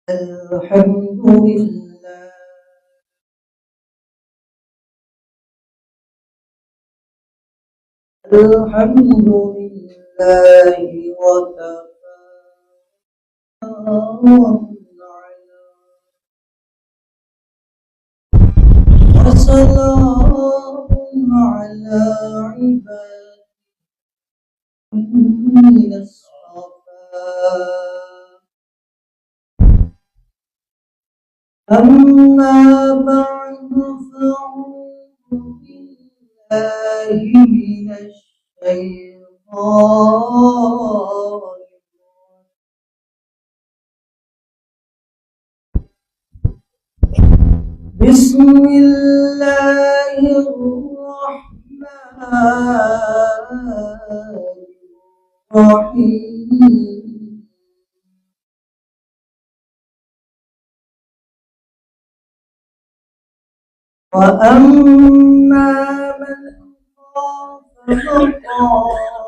الحمد لله الحمد لله وكفى وسلام على عباده الذين اصطفى أما بعد فأعوذ بالله من الشيطان بسم الله الرحمن الرحيم وأما من خاف مقام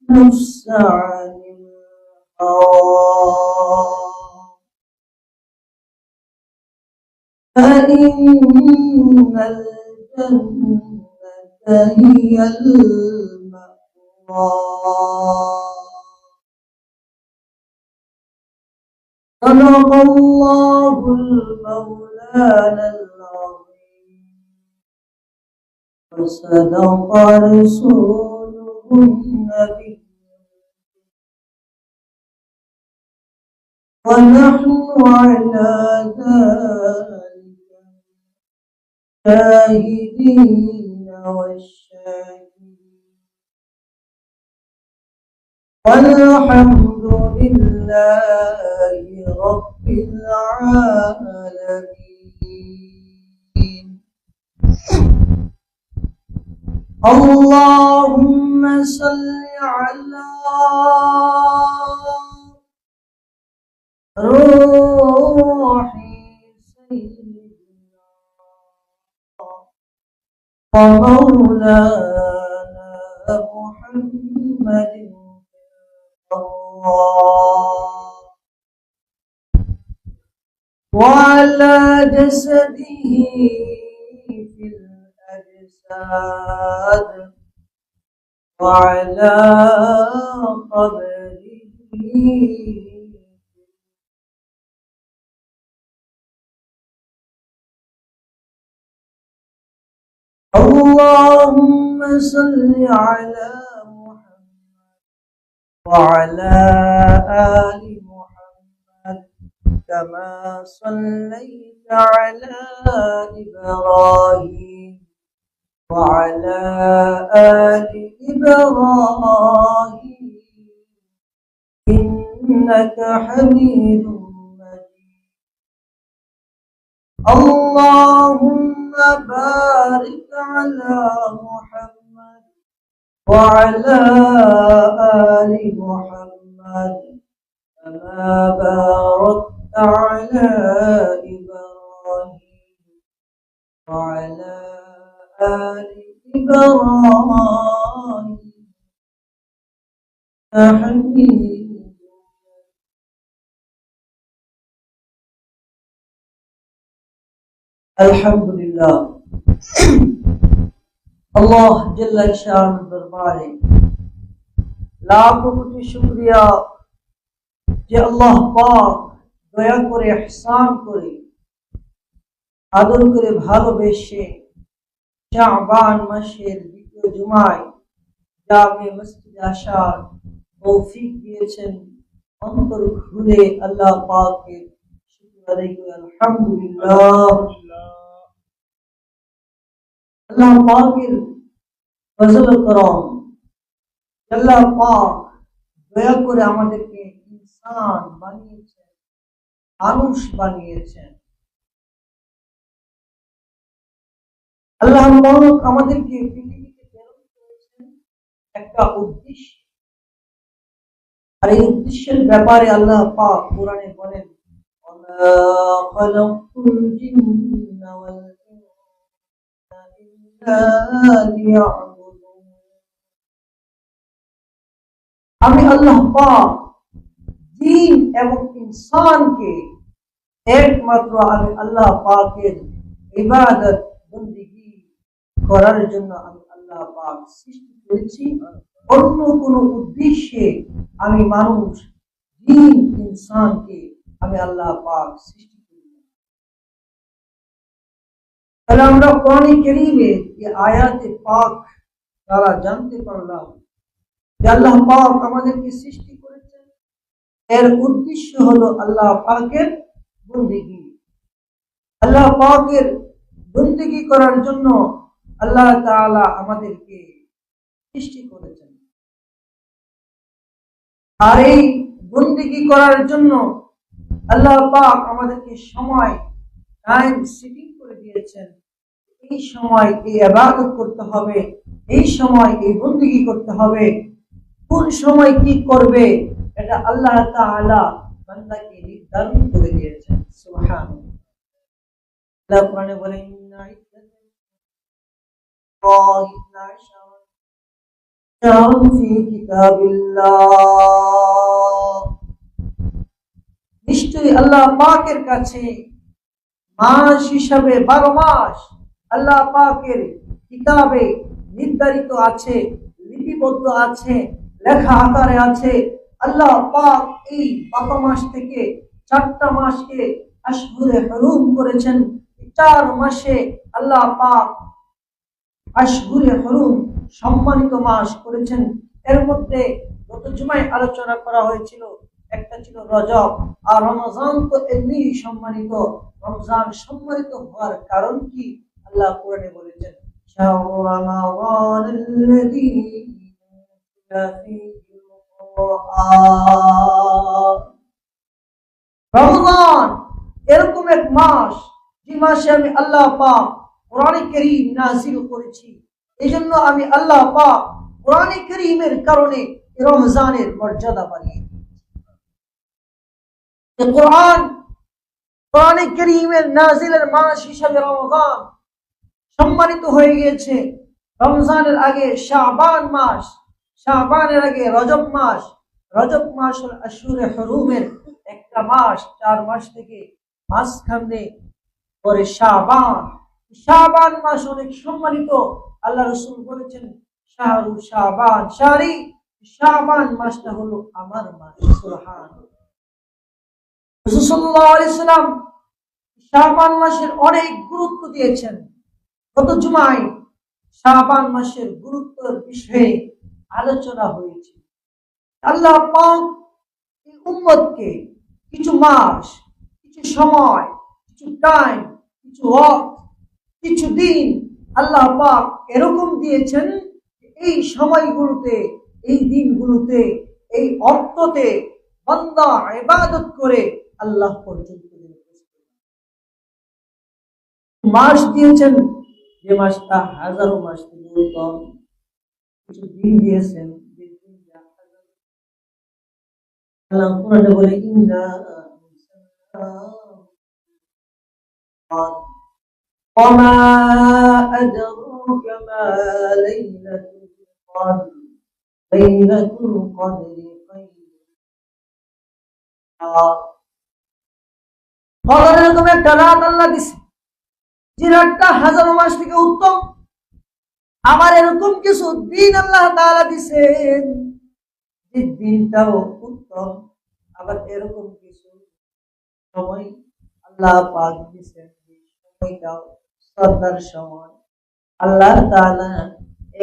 نفس عن الهوى فإن الجنة هي المأوى صدق الله المولانا العظيم وصدق رسوله النبي ونحن على ذلك شاهدين والشاهدين والحمد لله رب العالمين اللهم صل على روحي سيدنا ومولانا محمد وعلى جسده في الأجساد وعلى قبره اللهم صل على محمد وعلى آل محمد كما صليت على إبراهيم وعلى آل إبراهيم إنك حميد مجيد اللهم بارك على محمد وعلى آل محمد كما باركت على إبراهيم وعلى آل إبراهيم حميد الحمد لله আল্লাহ জাল্লা শানুর দরবারে লাখো কোটি শুকরিয়া যে আল্লাহ পাক দয়া করে ইহসান করে আদর করে ভালোবেসে শাবান মাসের দ্বিতীয় জুমায় জামে মসজিদে আসার তৌফিক দিয়েছেন অন্তর খুলে আল্লাহ পাকের শুকর আদায় করি আলহামদুলিল্লাহ আল্লাহ পাকের ফজল করম আল্লাহ পাক দয়া করে আমাদেরকে ইনসান বানিয়েছেন মানুষ বানিয়েছেন আল্লাহ পাক আমাদেরকে পৃথিবীতে প্রেরণ করেছেন একটা উদ্দেশ্য আর এই উদ্দেশ্যের ব্যাপারে আল্লাহ পাক কোরআনে বলেন ওয়া মা খালাকুল জিন্না ওয়াল ইনসা إلا ليعبدون আমি আল্লাহ পাক জিন এবং ইনসানকে একমাত্র আমি আল্লাহ পাকের ইবাদত বন্দেগী করার জন্য আমি আল্লাহ পাক সৃষ্টি করেছি। অন্য কোন উদ্দেশ্যে আমি মানুষ জিন ইনসানকে আমি আল্লাহ পাক সৃষ্টি করি। তাহলে আমরা কোরআনে কারীমে এই আয়াতে পাক দ্বারা জানতে পারলাম যে আল্লাহ পাক আমাদেরকে সৃষ্টি করেছেন, এর উদ্দেশ্য হলো আল্লাহ পাকের বন্দেগী। আল্লাহ পাকের বন্দেগী করার জন্য আল্লাহ তাআলা আমাদেরকে সৃষ্টি করেছেন। আর এই বন্দেগী করার জন্য আল্লাহ পাক আমাদেরকে সময় টাইম সেটিং করে দিয়েছেন। এই সময় এই ইবাদত করতে হবে, এই সময় এই বন্দেগী করতে হবে। কোন সময় কি করবে এটা আল্লাহ তাআলা বান্দাকে নির্ধারণ করে দিয়েছেন। সুবহানাল্লাহ। আল্লাহ কোরআনে বলেন ইন্না ফি কিতাবিল্লাহ, নিশ্চয়ই আল্লাহ পাকের কাছে মাস হিসাবে 12 মাস আল্লাহ পাকের কিতাবে নির্ধারিত আছে, লিপিবদ্ধ আছে, লেখা আকারে আছে। আল্লাহ পাক এই 12 মাস থেকে 4টা মাসকে আশহুরে হুরুম করেছেন। 4 মাসে আল্লাহ পাক আশহুরে হুরুম সম্মানিত মাস করেছেন। এর মধ্যে গত জুমায় আলোচনা করা হয়েছিল, একটা ছিল রজব, আর রমজান তো এমনি সম্মানিত। রমজান সম্মানিত হওয়ার কারণ কি আল্লাহ কোরআনে বলেছেন শাহরু রমাদানাল্লাযী রমজান এরকম এক মাস যে মাসে আমি আল্লাহ পাক কোরআনে কারীম নাযিল করেছি। এইজন্য আমি আল্লাহ পাক কোরআনে কারীমের কারণে রমজানের মর্যাদা বাড়িয়ে কোরআনে কারীমের নাযিলের মাস হিসাবে রমজান সম্মানিত হয়ে গিয়েছে। রমজানের আগে শাবান মাস, শাবানের আগে রজব মাস, রজব মাস হল আশহুরে হুরুমের একটা মাস। 4 মাস থেকে মাঝখানে পরে শাবান, শাবান মাস অনেক সম্মানিত। আল্লাহ রাসূল বলেছেন শাহরু শাবান শাহরি, শাবান মাসটা হলো আমার মাস। সুবহানাল্লাহ। রাসূল সাল্লাল্লাহু আলাইহি সাল্লাম শাবান মাসের অনেক গুরুত্ব দিয়েছেন। গত জুমায় শাবান মাসের গুরুত্বের বিষয়ে আলোচনা হয়েছে। আল্লাহ পাক এই উম্মতকে কিছু মাস, কিছু সময়, কিছু টাইম, কিছু ওয়াক্ত, কিছু দিন আল্লাহ পাক এরকম দিয়েছেন এই সময়গুলোতে, এই দিনগুলোতে, এই অর্থতে বান্দা ইবাদত করে আল্লাহ পর্যন্ত মাস দিয়েছেন, যে মাসটা হাজারো মাস থেকে উত্তম। কিছু দিন দিয়েছেন যে দিনটা আল্লাহ কোরআনে বলে ইন্না ওয়ামা আদরাকা মা লাইলাতুল কদর লাইলাতুল কদরি কদরের এরকম একটা রাত আল্লাহ দিছে যে রাতটা হাজারো মাস থেকে উত্তম। আবার এরকম কিছু দিন আল্লাহ তাআলা দিছেন যে দিনটাও উত্তম। আবার এরকম কিছু সময় আল্লাহ পাক দিছেন যে সময়টাও শ্রদ্ধার সময়। আল্লাহ তাআলা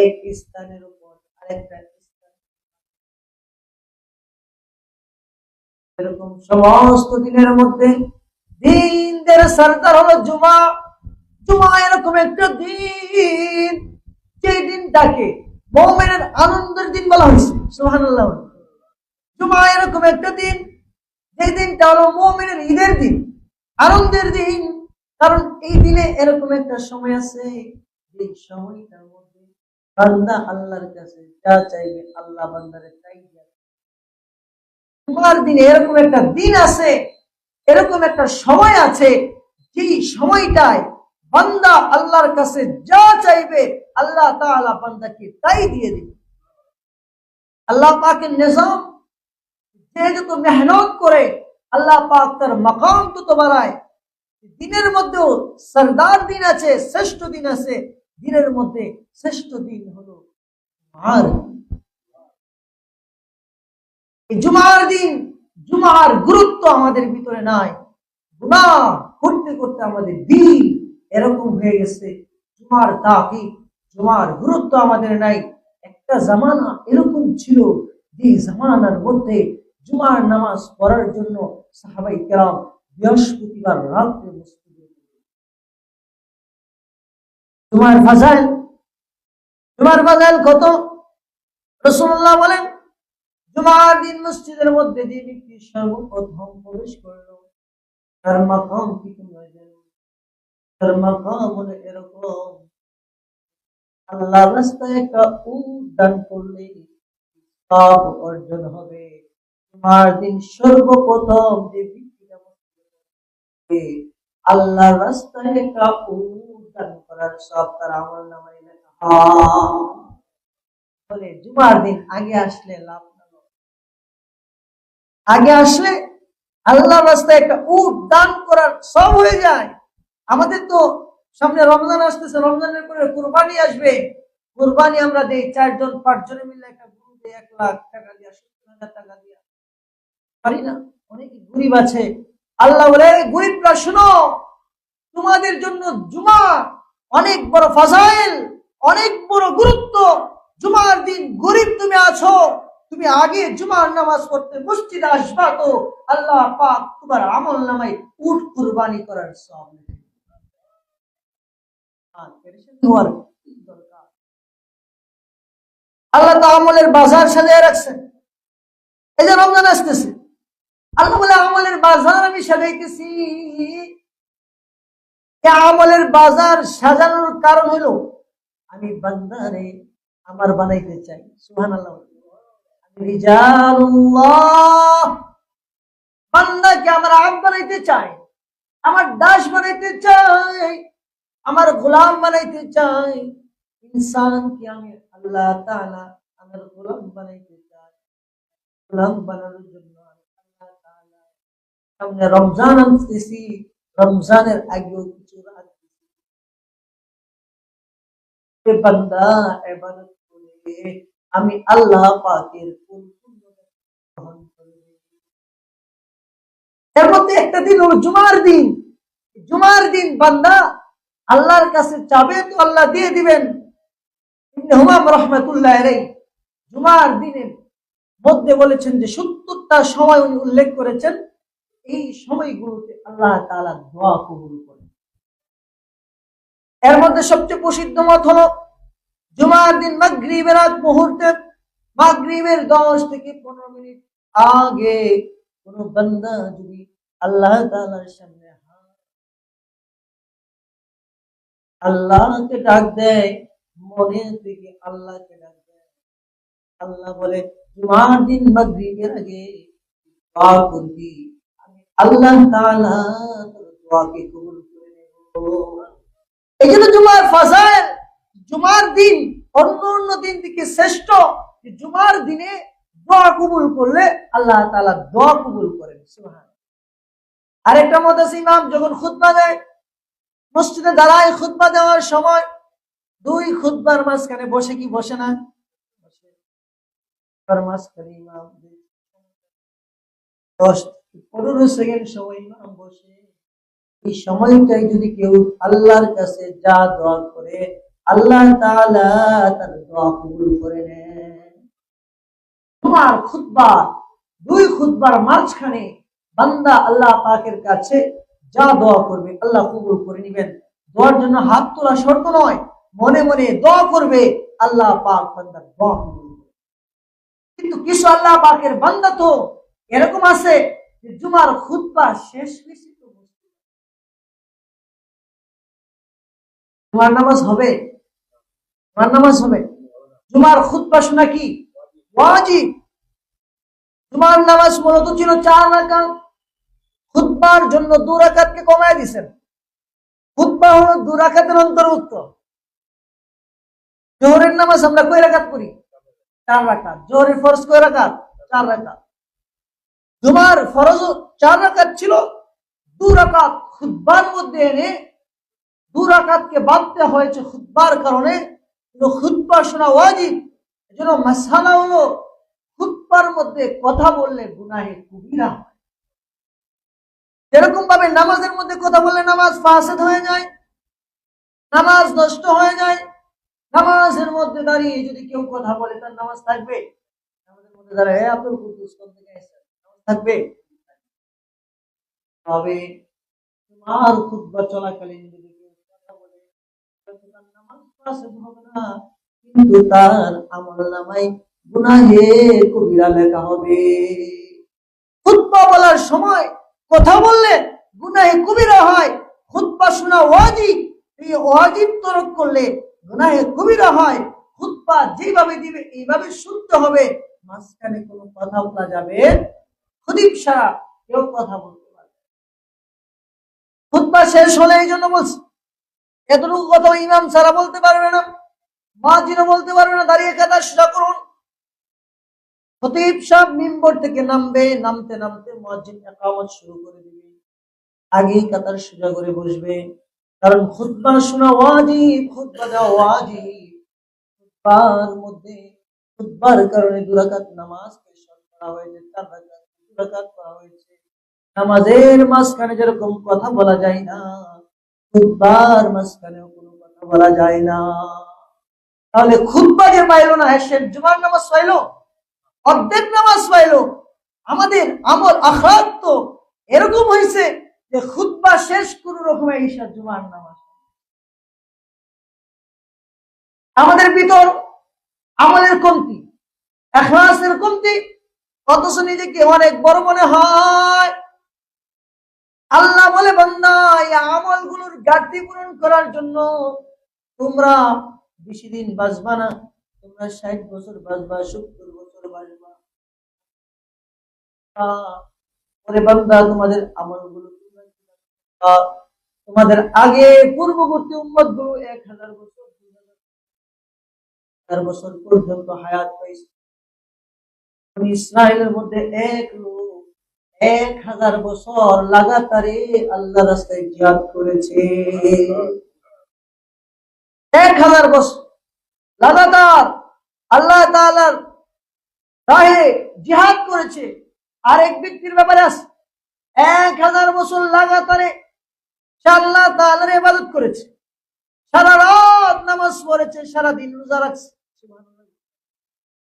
এক স্থানের উপর আরেকটা স্থান, এরকম সমস্ত দিনের মধ্যে দিনদের সরদার হলো জুমা। জুমা এরকম একটা দিন যে দিনটাকে মুমিনের আনন্দের দিন বলা হয়েছে। সুবহানাল্লাহ। জুমা এরকম একটা দিন যে দিনটা হলো মুমিনের ঈদের দিন, আনন্দের দিন। কারণ এই দিনে এরকম একটা সময় আছে যে সময়টার মধ্যে বান্দা আল্লাহর কাছে যা চাইবে আল্লাহ বান্দারে তাই দেয়। জুমার দিনে এরকম একটা দিন আছে, এরকম একটা সময় আছে যেই সময়টায় বান্দা আল্লাহর কাছে যা চাইবে আল্লাহ তাআলা বান্দাকে তাই দিয়ে দিবে। আল্লাহ পাকের নিজাম, যে যত মেহনত করে আল্লাহ পাক তার মাকাম তত বাড়ায়। দিনের মধ্যেও সরদার দিন আছে, শ্রেষ্ঠ দিন আছে। দিনের মধ্যে শ্রেষ্ঠ দিন হলো জুমার দিন। এই জুমার দিন, জুমার গুরুত্ব আমাদের ভিতরে নাই। গুনাহ করতে করতে আমাদের দিন এরকম হয়ে গেছে। জুমার তাকিদ, জুমার গুরুত্ব আমাদের নাই। একটা জামানা এরকম ছিল যে জামানার মধ্যে জুমার নামাজ পড়ার জন্য সাহাবায়ে কেরাম বৃহস্পতিবার রাতে মসজিদে জুমার ফাজাইল কত? রাসূলুল্লাহ বলেন, জুমার দিন মসজিদের মধ্যে যে ব্যক্তি সর্বপ্রথম প্রবেশ করল তার মাকাম কি তোমরা জানো? তার মাকাম হলো এরকম, আল্লাহর রাস্তায় একটা উট দান করলে সওয়াব অর্জন হবে। জুমার দিন সর্বপ্রথম যে ব্যক্তিটা আল্লাহর রাস্তায় একটা উট দান করার সওয়াব তার আমলনামায় লেখা হয়। জুমার দিন আগে আসলে লাভ, আগে আসলে আল্লাহর রাস্তায় একটা উট দান করার সব হয়ে যায়। আমাদের তো সামনে রমজান আসতেছে, রমজানের পরে কুরবানি আসবে। কুরবানি আমরা দেই 4 জন 5 জনে মিলে একটা গরু দেই 1 লাখ টাকা দিয়া, 70,000 টাকা দিয়া, পারি না? অনেক গরিব আছে। আল্লাহ বলে, গরিবরা শুনো, তোমাদের জন্য জুমা অনেক বড় ফাজাইল, অনেক বড় গুরুত্ব। জুমার দিন গরিব তুমি আছো, তুমি আগে জুমার নামাজ পড়তে মসজিদে আসবা তো আল্লাহ পাক তোমার আমল নামায় উট কুরবানি করার সওয়াব দেবে। আল্লাহ তো আমলের বাজার সাজিয়ে রাখছেন। এই যে রমজান আসতেছে, আল্লাহ বলে আমলের বাজার আমি সাজাইতেছি। আমলের বাজার সাজানোর কারণ হলো আমি বান্দারে আমার বানাইতে চাই। সুবহানাল্লাহ। বান্দাকে আমার আব্দ বানাইতে চাই, আমার দাস বানাইতে চাই, আমার গোলাম বানাইতে চাই। ইনসানকে আমি আল্লাহ তাআলা আমার গোলাম বানাইতে চাই। গোলাম বানানোর জন্য আল্লাহ তাআলা সামনে রমজান আনতেছি, রমজানের আগেও কিছু রাখতেছি। বান্দা ইবাদত করে আমি আল্লাহ পাকের গ্রহণ করবে। এর মধ্যে একটা দিন হলো জুমার দিন। জুমার দিন বান্দা আল্লাহর কাছে চাবে তো আল্লাহ দিয়ে দিবেন। ইবনে হুমাম রাহমাতুল্লাহ আলাইহি জুমার দিনের মধ্যে বলেছেন যে 70টা সময় উনি উল্লেখ করেছেন, এই সময়গুলোতে আল্লাহ তাআলা দোয়া কবুল করেন। এর মধ্যে সবচেয়ে প্রসিদ্ধ মত হলো জুমার দিন মাগরিবের আগ মুহূর্তে, মাগরিবের 10 থেকে 15 মিনিট আগে কোন বান্দা যদি আল্লাহ তাআলার সামনে আল্লাহকে ডাক দেয়, মনে থেকে আল্লাহকে ডাক দেয়, আল্লাহ বলে জুমার দিন মাগরিবের আগে দোয়া করবি, আমি আল্লাহ তাআলা তোর দোয়াকে কবুল করে নেব। এই জন্য জুমার ফাজাইল, জুমার দিন অন্য দিন থেকে শ্রেষ্ঠ। জুমার দিনে দোয়া কবুল করলে আল্লাহ তাআলা দোয়া কবুল করেন। সুবহানাল্লাহ। আরেকটা মত আছে, ইমাম যখন খুতবা দেয়, মসজিদে দাঁড়ায় খুতবা দেওয়ার সময় 2 খুতবার মাঝখানে বসে কি বসে না? মাঝখানে ইমাম 10-15 সেকেন্ড সময় ইমাম বসে। এই সময়টাই যদি কেউ আল্লাহর কাছে যা দোয়া করে আল্লাহ তাআলা তার দোয়া কবুল করে নেন। তোমার খুতবা 2 খুতবার মাঝখানে বান্দা আল্লাহ পাকের কাছে যা দোয়া করবে আল্লাহ কবুল করে নেবেন। দোয়ার জন্য হাত তোলা শর্ত নয়, মনে মনে দোয়া করবে, আল্লাহ পাক বান্দার দোয়া কবুল করবে। কিন্তু কিছু আল্লাহ পাকের বান্দা তো এরকম আছে যে জুমার খুতবা শেষ হয়েছে তো জুমার নামাজ হবে, জুমার নামাজ হবে। জুমার খুতবা শোনা কি ওয়াজিব। জুমার নামাজ মূলত ছিল 4 রাকাত, খুতবার জন্য 2 রাকাতকে কমায় দিয়েছেন। খুতবা হলো 2 রাকাতের অন্তর্ভুক্ত। জোহরের নামাজ আমরা কয় রাকাত পড়ি? 4 রাকাত। জোহরের ফরজ কয় রাকাত? 4 রাকাত। জুমার ফরজ 4 রাকাত ছিল, 2 রাকাত খুতবার মধ্যে এনে 2 রাকাতকে বাঁধতে হয়েছে খুতবার কারণে। খুতবা শোনা ওয়াজিব। এজন্য মাসআলা হলো খুতবার মধ্যে কথা বললে গুনাহে কবিরা হয়। যেরকম ভাবে নামাজের মধ্যে কথা বললে নামাজ ফাসেদ হয়ে যায়, নামাজ নষ্ট হয়ে যায়। নামাজের মধ্যে দাঁড়িয়ে যদি কেউ কথা বলে তার নামাজ থাকবে? নামাজের মধ্যে দাঁড়িয়ে আব্দুল কুদ্দুস কোন থেকে এসেছেন, নামাজ থাকবে? তবে তোমার খুতবা চলাকালীন যদি কেউ কথা বলে তার নামাজ ফাসেদ হবে না, কিন্তু তার আমলনামায় গুনাহে কবিরা লেখা হবে। খুতবা বলার সময় কথা বললে গুনাহে কবিরা হয়। খুতবা শোনা ওয়াজিব, এই ওয়াজিব তরক করলে গুনাহে কবিরা হয়। খুতবা যেভাবে দিবে এইভাবে শুনতে হবে, মাঝখানে কোনো কথা বলা যাবে খতিব ছাড়া কেউ কথা বলতে পারবে। খুতবা শেষ হলে এই জন্য বলছি এতটুকু কথা ইমাম ছাড়া বলতে পারবে না, মুয়াজ্জিনও বলতে পারবে না। দাঁড়িয়ে কাতার সোজা করুন। খতিব সাহেব মিম্বর থেকে নামবে, নামতে নামতে মুয়াজ্জিন ইকামত শুরু করে দিবে, আগেই কাতার সোজা করে বসবে। কারণ খুতবা শোনা ওয়াজিব, খুতবা দেওয়া ওয়াজিব। খুতবার মধ্যে খুতবার কারণে 2 রাকাত নামাজকে শর্ট করা হয়েছে, 4 রাকাত 2 রাকাত করা হয়েছে। নামাজের মাঝখানে যেরকম কথা বলা যায় না, খুতবার মাঝখানেও কোনো কথা বলা যায় না। তাহলে খুতবা যে পাইলো না, সে জুমার নামাজ পাইলো, অর্ধেক নামাজ পাইলো। আমাদের আমল আখলাক তো এরকম হয়েছে যে খুতবা শেষ কোন রকমে ঈশা জুমার নামাজ। আমাদের ভিতর আমলের কমতি, ইখলাসের কমতি, অথচ নিজেকে অনেক বড় মনে হয়। আল্লাহ বলে বান্দা এই আমলগুলোর ঘাটতি পূরণ করার জন্য তোমরা বেশি দিন বাঁচবা না, তোমরা 60 বছর বাঁচবা, 70 বছর বাঁচবা। ওরে বান্দা তোমাদের আমলগুলো তোমাদের আগে পূর্ববর্তী উম্মত গুলো 1000 বছর 2000 বছর পর্যন্ত হায়াত পাইছে। ইসরায়েলের মধ্যে এক লোক 1000 বছর লাগাতারে আল্লাহ রাস্তায় জিহাদ করেছে। 1000 বছর লাগাতার আল্লাহ তাআলার রাহে জিহাদ করেছে। আরেক ব্যক্তির ব্যাপারে আছে 1000 বছর লাগাতারে আল্লাহ তাআলার ইবাদত করেছে, সারা রাত নামাজ পড়েছে, সারা দিন রোজা রাখছে।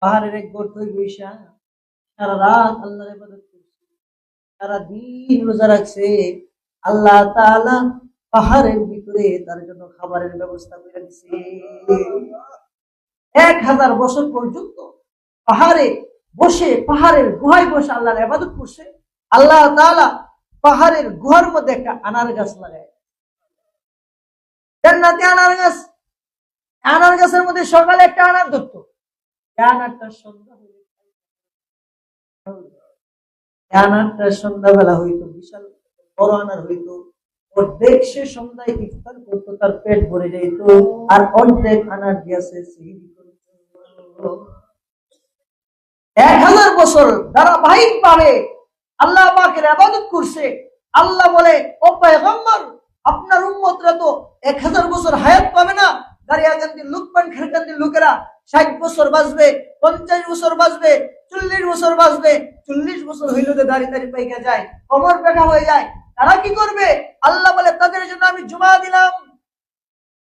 পাহাড়ের এক গর্তে বসে সারা রাত আল্লাহর ইবাদত করছে, সারা দিন রোজা রাখছে। আল্লাহ তাআলা পাহাড়ের ভিতরে তার জন্য খাবারের ব্যবস্থা করে দিয়েছে। 1000 বছর পর্যন্ত পাহাড়ে বসে, পাহাড়ের গুহায় বসে আল্লাহর ইবাদত করছে। আল্লাহ তাআলা পাহাড়ের গুহার মধ্যে একটা আনার গাছ লাগায়, জান্নাতি আনার গাছ। আনার গাছের মধ্যে সকালে একটা আনার ধরতো, আনারটা সন্ধ্যাবেলা হইতো, বিশাল বড় আনার হইতো। অর্ধেক সে সন্ধ্যায় ইফতার করতো, তার পেট ভরে যাইত, আর অর্ধেক আনার দিয়েছে সিহিরি করতো। 1000 বছর ধারাবাহিক ভাবে আল্লাহ পাকের ইবাদত করছে। আল্লাহ বলে, ও পয়গম্বর, আপনার উম্মতরা তো 1000 বছর হায়াত পাবে না। দাঁড়িয়াকান্দি লুকমান খারকান্দি লোকেরা 60 বছর বাঁচবে, 50 বছর বাঁচবে, 40 বছর বাঁচবে। 40 বছর হইলে তো দাঁড়িয়ে দাঁড়িয়ে পাইকা যায়, কবর বেকা হয়ে যায়। তারা কি করবে? আল্লাহ বলে, তাদের জন্য আমি জুমা দিলাম,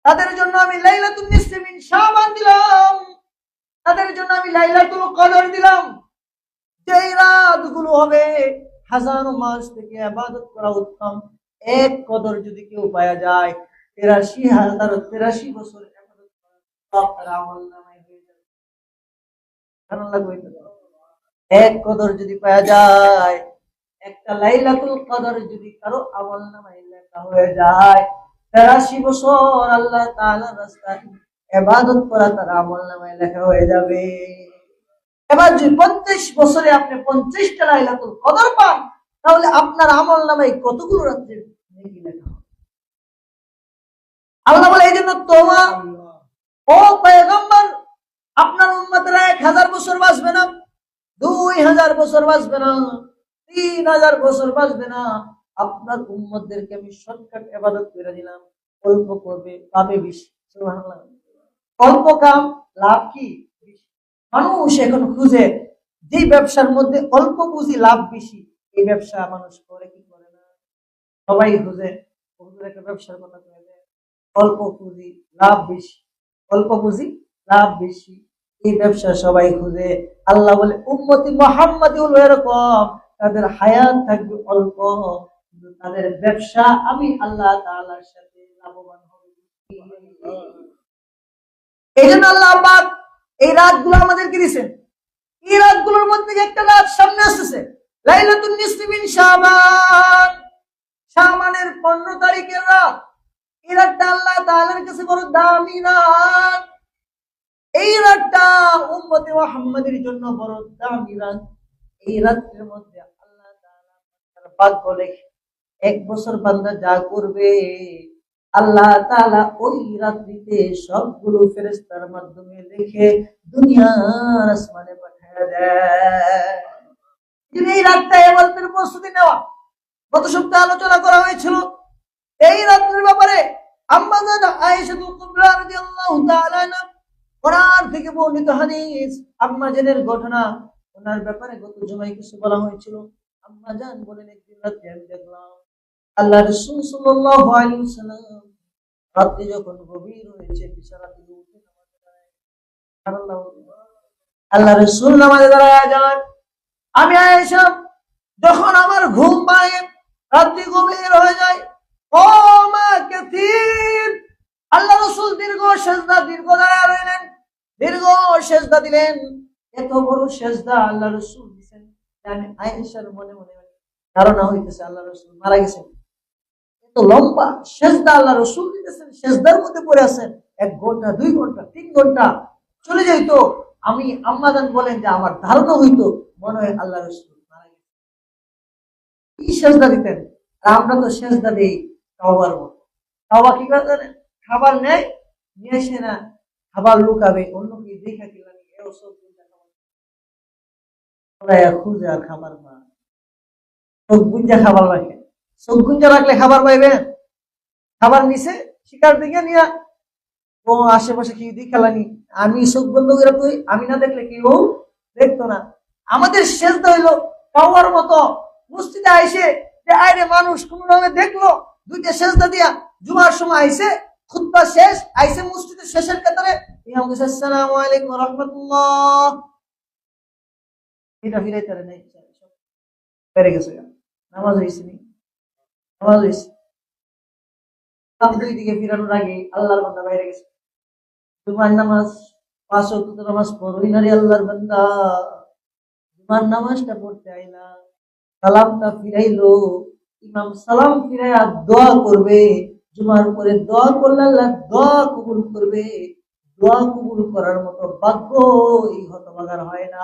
তাদের জন্য আমি লাইলাতুন নিসফি মিন শাবান দিলাম, তাদের জন্য আমি লাইলাতুল কদর দিলাম। যেই রাতগুলো হবে হাজারো মাস থেকে ইবাদত করা উত্তম, এক কদর যদি কেউ পাওয়া যায় 83,083 বছর ইবাদত করা তার আমলনামায় হয়ে যাবে। কেমন লাগবে? এক কদর যদি পাওয়া যায়, একটা লাইলাতুল কদর যদি কারো আমলনামায় লেখা হয়ে যায়, 83 বছর আল্লাহ তাআলার রাস্তায় ইবাদত করা তার আমলনামায় লেখা হয়ে যাবে। এবার যদি 50 বছরে আপনি 50টা লাইলাতুল কদর পান, তাহলে আপনার আমলনামায় কতগুলো রাত্রে নেকি লেখা হবে? তওবা। ও পয়গম্বর, আপনার উম্মতরা 1000 বছর বাঁচবে না, 2000 বছর বাঁচবে না, 3000 বছর বাঁচবে না। আপনার উম্মতদেরকে আমি শর্টকাট ইবাদত করে দিলাম, অল্প করবে, পাবে বেশি। সুবহানাল্লাহ। অল্প কাম, লাভ কি বেশি। মানুষ এখন খুঁজে যে ব্যবসার মধ্যে অল্প পুঁজি লাভ বেশি, এই ব্যবসা মানুষ করে কি করে না? সবাই খুঁজে একটা ব্যবসার কথা বলে, অল্প পুঁজি লাভ বেশি, অল্প পুঁজি লাভ বেশি, এই ব্যবসা সবাই খুঁজে। আল্লাহ বলে উম্মতি মুহাম্মাদি হলো এরকম, তাদের হায়াত থাকবে অল্প, কিন্তু তাদের ব্যবসা আমি আল্লাহ তাআলার সাথে লাভবান হবে। এই জন্য আল্লাহ পাক এই রাতগুলো আমাদেরকে দিয়েছেন। এই রাতগুলোর মধ্যে একটা রাত সামনে আসতেছে, লাইলাতুন নিসফি মিন শাবান, শাবানের 15 তারিখের রাত। এই রাতটা আল্লাহ তাআলার কাছে বড় দামি রাত। এই রাতটা উম্মতে মুহাম্মাদের জন্য বড় দামি রাত। এই রাতের মধ্যে আল্লাহ তাআলা তার ভাগ্য লেখে, 1 বছর বান্দা যা করবে আল্লাহ তাআলা ওই রাত্রিতে সবগুলো ফেরেশতার মাধ্যমে লিখে দুনিয়ার আসমানে পাঠিয়ে দেয়। এই রাতটা ইবাদতের প্রস্তুতি নেওয়া। গত সপ্তাহে আলোচনা করা হয়েছিল এই রাত্রির ব্যাপারে। আম্মা জান আয়েশা কুবরা রাদিয়াল্লাহু তাআলা আনহা, কোরআন থেকে বর্ণিত হাদিস, আম্মা জানের ঘটনা, ওনার ব্যাপারে গত জুমায় কিছু বলা হয়েছিল। আম্মা জান বলেন, একদিন রাতে আমি দেখলাম আল্লাহ রাসূল সাল্লাল্লাহু আলাইহি ওয়াসাল্লাম রাতে যখন গভীর হয়েছে বিছানা থেকে উঠে নামাজে দাঁড়ায়। সুবহানাল্লাহ। আল্লাহ রাসূল নামাজে দাঁড়ায় যান। আমি আয়েশা যখন আমার ঘুম পায়, রাত্রি গভীর হয়ে যায়, ও মা কাসীর, আল্লাহ রাসূল দীর্ঘ সিজদা, দীর্ঘ দাঁড়ায় রইলেন, দীর্ঘ সিজদা দিলেন। এত বড় সিজদা আল্লাহ রাসূল দিয়েছেন, আমি আয়েশার মনে মনে ধারণা হইতেছে আল্লাহ রাসূল মারা গেছেন। এত লম্বা সিজদা আল্লাহ রাসূল দিতেছেন, সিজদার মধ্যে পড়ে আছেন, 1 ঘন্টা, 2 ঘন্টা, 3 ঘন্টা চলে যাইতো। আমি আম্মা জান বলেন যে আমার ধারণা হইতো মনে হয় আল্লাহ রাসূল মারা গেছেন। কি সিজদা দিতেন। আর আমরা তো সিজদা দেই তাওবার মতো। তাওবা কি করে জানেন? খাবার নেয়, নিয়ে এসে না খাবার লুকাবে, অন্য কি দেখা কি লাগে, এও সব খুঁজে আর খাবার পায়। চোখ গুঞ্জা খাবার রাখে, চোখ গুঞ্জা রাখলে খাবার পাইবেন? খাবার নিচে শিকার দিকে নিয়ে ও আশেপাশে কি দিয়ে খেলানি, আমি চোখ বন্ধ করে তুই, আমি না দেখলে কেউ দেখতো না। আমাদের সেজদা হইলো কাওয়ার মতো। মসজিদে আইসে যে আইরে মানুষ কোন রঙে দেখলো, 2টা সেজদা দিয়া জুমার সময় আইসে, খুতবা শেষ, আইসে মসজিদের শেষের কাতারে, ইমাম কাছে আসসালামু আলাইকুম ওয়া রাহমাতুল্লাহ, এটা ফিরাইতে নাই, পেরে গেছে, নামাজ হইছে নি, নামাজ হইছে। দুই দিকে ফিরানোর আগে আল্লাহর বান্দা বাইরে গেছে। জুমার নামাজ 5 ওয়াক্ত নামাজ পড়োই না রে আল্লাহর বান্দা, জুমার নামাজটা পড়তে আইলা, সালামটা ফিরাইলো, ইমাম সালাম ফিরাইয়া দোয়া করবে, জুমার পরে দোয়া করলে আল্লাহ দোয়া কবুল করবে। দোয়া কবুল করার মতো ভাগ্য এই হতভাগার হয় না।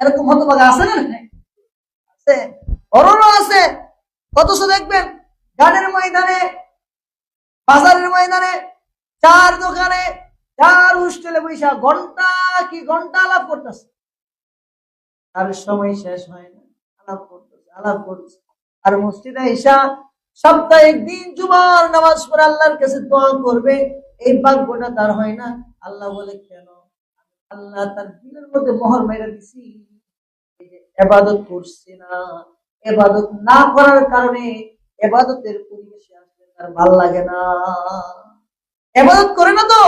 এরকম হতভাগা আছে না? আছে, অরণ্য আছে। অথচ দেখবেন গানের ময়দানে, বাজারের ময়দানে, চার দোকানে, চার হোস্টেলে বৈশা ঘন্টা কি ঘন্টা আলাপ করতেছে, আর সময় শেষ হয় না, আলাপ করতেছে, আলাপ করতেছে। আর মসজিদে ঈশা সপ্তাহে 1 দিন জুমার নামাজ পড়ে আল্লাহর কাছে দোয়া করবে, এই ভাগ্যটা তার হয় না। আল্লাহ বলে কেন? আল্লাহ তার দিলের মধ্যে মোহর মেরে দিছি, ইবাদত করছে না, ইবাদত না করার কারণে ইবাদতের পরিবেশে আসলে তার ভালো লাগে না। ইবাদত করে না তো,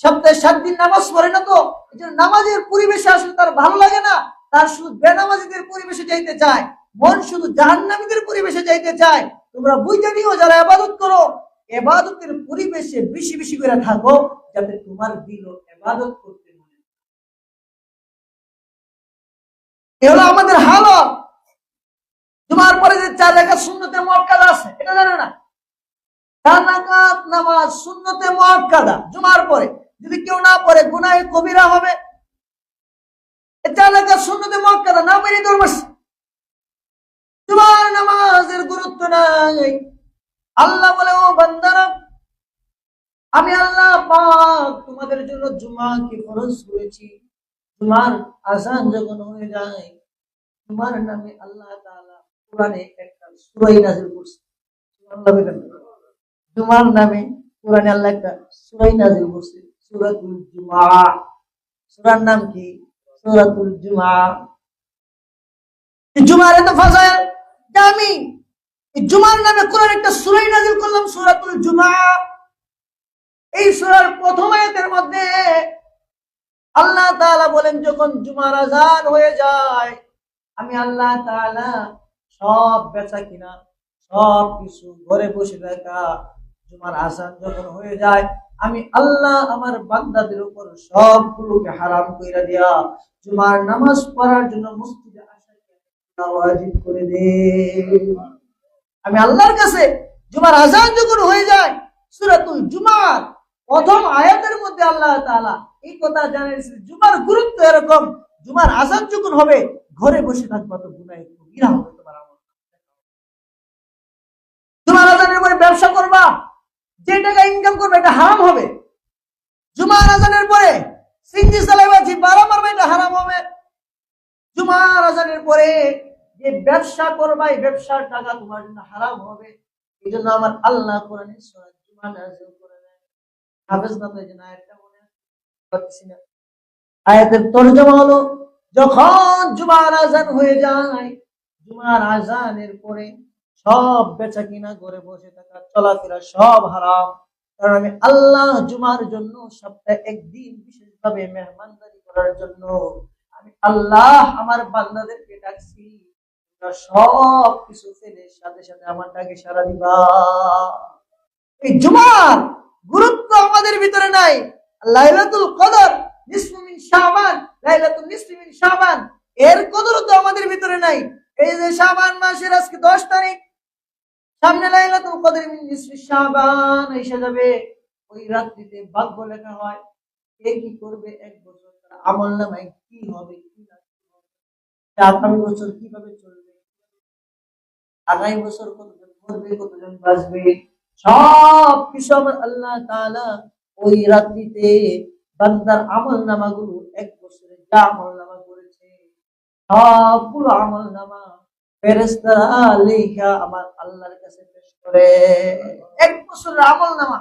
সপ্তাহে 7 দিন নামাজ পড়ে না তো, এই নামাজের পরিবেশে আসলে তার ভালো লাগে না। তার শুধু বেনামাজিদের পরিবেশে যাইতে চায়, মন শুধু জাহান্নামীদের পরিবেশে যাইতে চায়। তোমরা বুঝতে নিও, যারা ইবাদত করো, ইবাদতের পরিবেশে বেশি বেশি করে থাকো, যাতে তোমার দিল ইবাদত করতে মনে। এই হলো আমাদের হালত। জুমার পরে যে 4 রাকাত সুন্নতে মুআক্কাদা আছে, এটা জানো না? 4 রাকাত নামাজ সুন্নতে মুআক্কাদা জুমার পরে যদি কেউ না পড়ে গুনাহে কবিরা হবে। এই 4 রাকাত সুন্নতে মুআক্কাদা না পড়ে দরবাস। জুমার নামাজের গুরুত্ব নাই। আল্লাহ বলে, ও বান্দারা, আমি আল্লাহ পাক তোমাদের জন্য জুমাকে ফরজ করেছি। জুমার আযান যখন হয়ে যায়, জুমার নামে আল্লাহ তাআলা কোরআনে একটা সূরা নাযিল করছে। সুবহানাল্লাহ বলেন। জুমার নামে কোরআনে আল্লাহ একটা সূরা নাযিল করছে, সূরাতুল জুমআ। সূরার নাম কি? সূরাতুল জুমআ। এই জুমার এত ফাজাইল দামি, এই জুমার নামে কোরআন একটা সূরা নাযিল করলাম, সূরাতুল জুমআ। এই সূরার প্রথম আয়াতের মধ্যে আল্লাহ তাআলা বলেন, যখন জুমার আযান হয়ে যায়, আমি আল্লাহ তাআলা সব বেচা কিনা, সব কিছু ঘরে বসে থাকা, জুমার আযান যখন হয়ে যায়, আমি আল্লাহ আমার বান্দাদের উপর সবগুলোকে হারাম কইরা দিয়া জুমার নামাজ পড়ার জন্য মসজিদে আসাকে ওয়াজিব করে দেই। আমি আল্লাহর কাছে জুমার আযান যখন হয়ে যায়, সূরাতুল জুমার প্রথম আয়াতের মধ্যে আল্লাহ তাআলা এই কথা জানিয়েছেন, জুমার গুরুত্ব এরকম, জুমার আযান যখন হবে ঘরে বসে থাকবা তো গুনাহ কবিরা হবে তোমার আমল। জুমার আযানের পরে ব্যবসা করবা, যে টাকা ইনকাম করবে এটা হারাম হবে। জুমার আযানের পরে সিনজি চালাইবা, যে বাড়া মারবা, এটা হারাম হবে। জুমার আযানের পরে যে ব্যবসা করবা, এই ব্যবসার টাকা তোমার জন্য হারাম হবে। এই জন্য আমার আল্লাহ কোরআনে সূরা জুমা নাযিল করে দেন। হাফেজ না তো এই জন্য আয়াতটা মনে পাচ্ছি না। আয়াতের তরজমা হলো, যখন জুমার আযান হয়ে যায়, জুমার আযানের পরে সব বেচা কিনা, ঘরে বসে থাকা, চলাফেরা সব হারাম। কারণ আমি আল্লাহ জুমার জন্য সপ্তাহে একদিন বিশেষভাবে মেহমানদারি করার জন্য আমি আল্লাহ আমার বান্দাদেরকে ডাকছি, সব কিছু ফেলে সাথে সাথে আমার ডাকে সাড়া দিবা। এই জুমার গুরুত্ব আমাদের ভিতরে নাই। লাইলাতুল কদর নিসফু মিন শাবান, লাইলাতুল নিসফি মিন শাবান, এর কদর তো আমাদের ভিতরে নাই। এই যে শাবান মাসের আজকে 10 তারিখ, সামনে লাইলাতুল কদর মিন নিসফি শাবান এসে যাবে। ওই রাত্রিতে ভাগ্য লেখা হয়, কে কি করবে, এক বছর তার আমলনামায় কি হবে, কি না হবে, আগামী বছর কিভাবে চলবে, আগামী বছর কতজন মরবে, কতজন বাঁচবে, সব কিছু আমার আল্লাহ তাআলা ওই রাত্রিতে বান্দার আমলনামাগুলো, এক বছরে যা আমলনামা করেছে সবগুলো আমলনামা ফেরেশতারা লেখা আমার আল্লাহর কাছে পেশ করে। এক বছরের আমলনামা।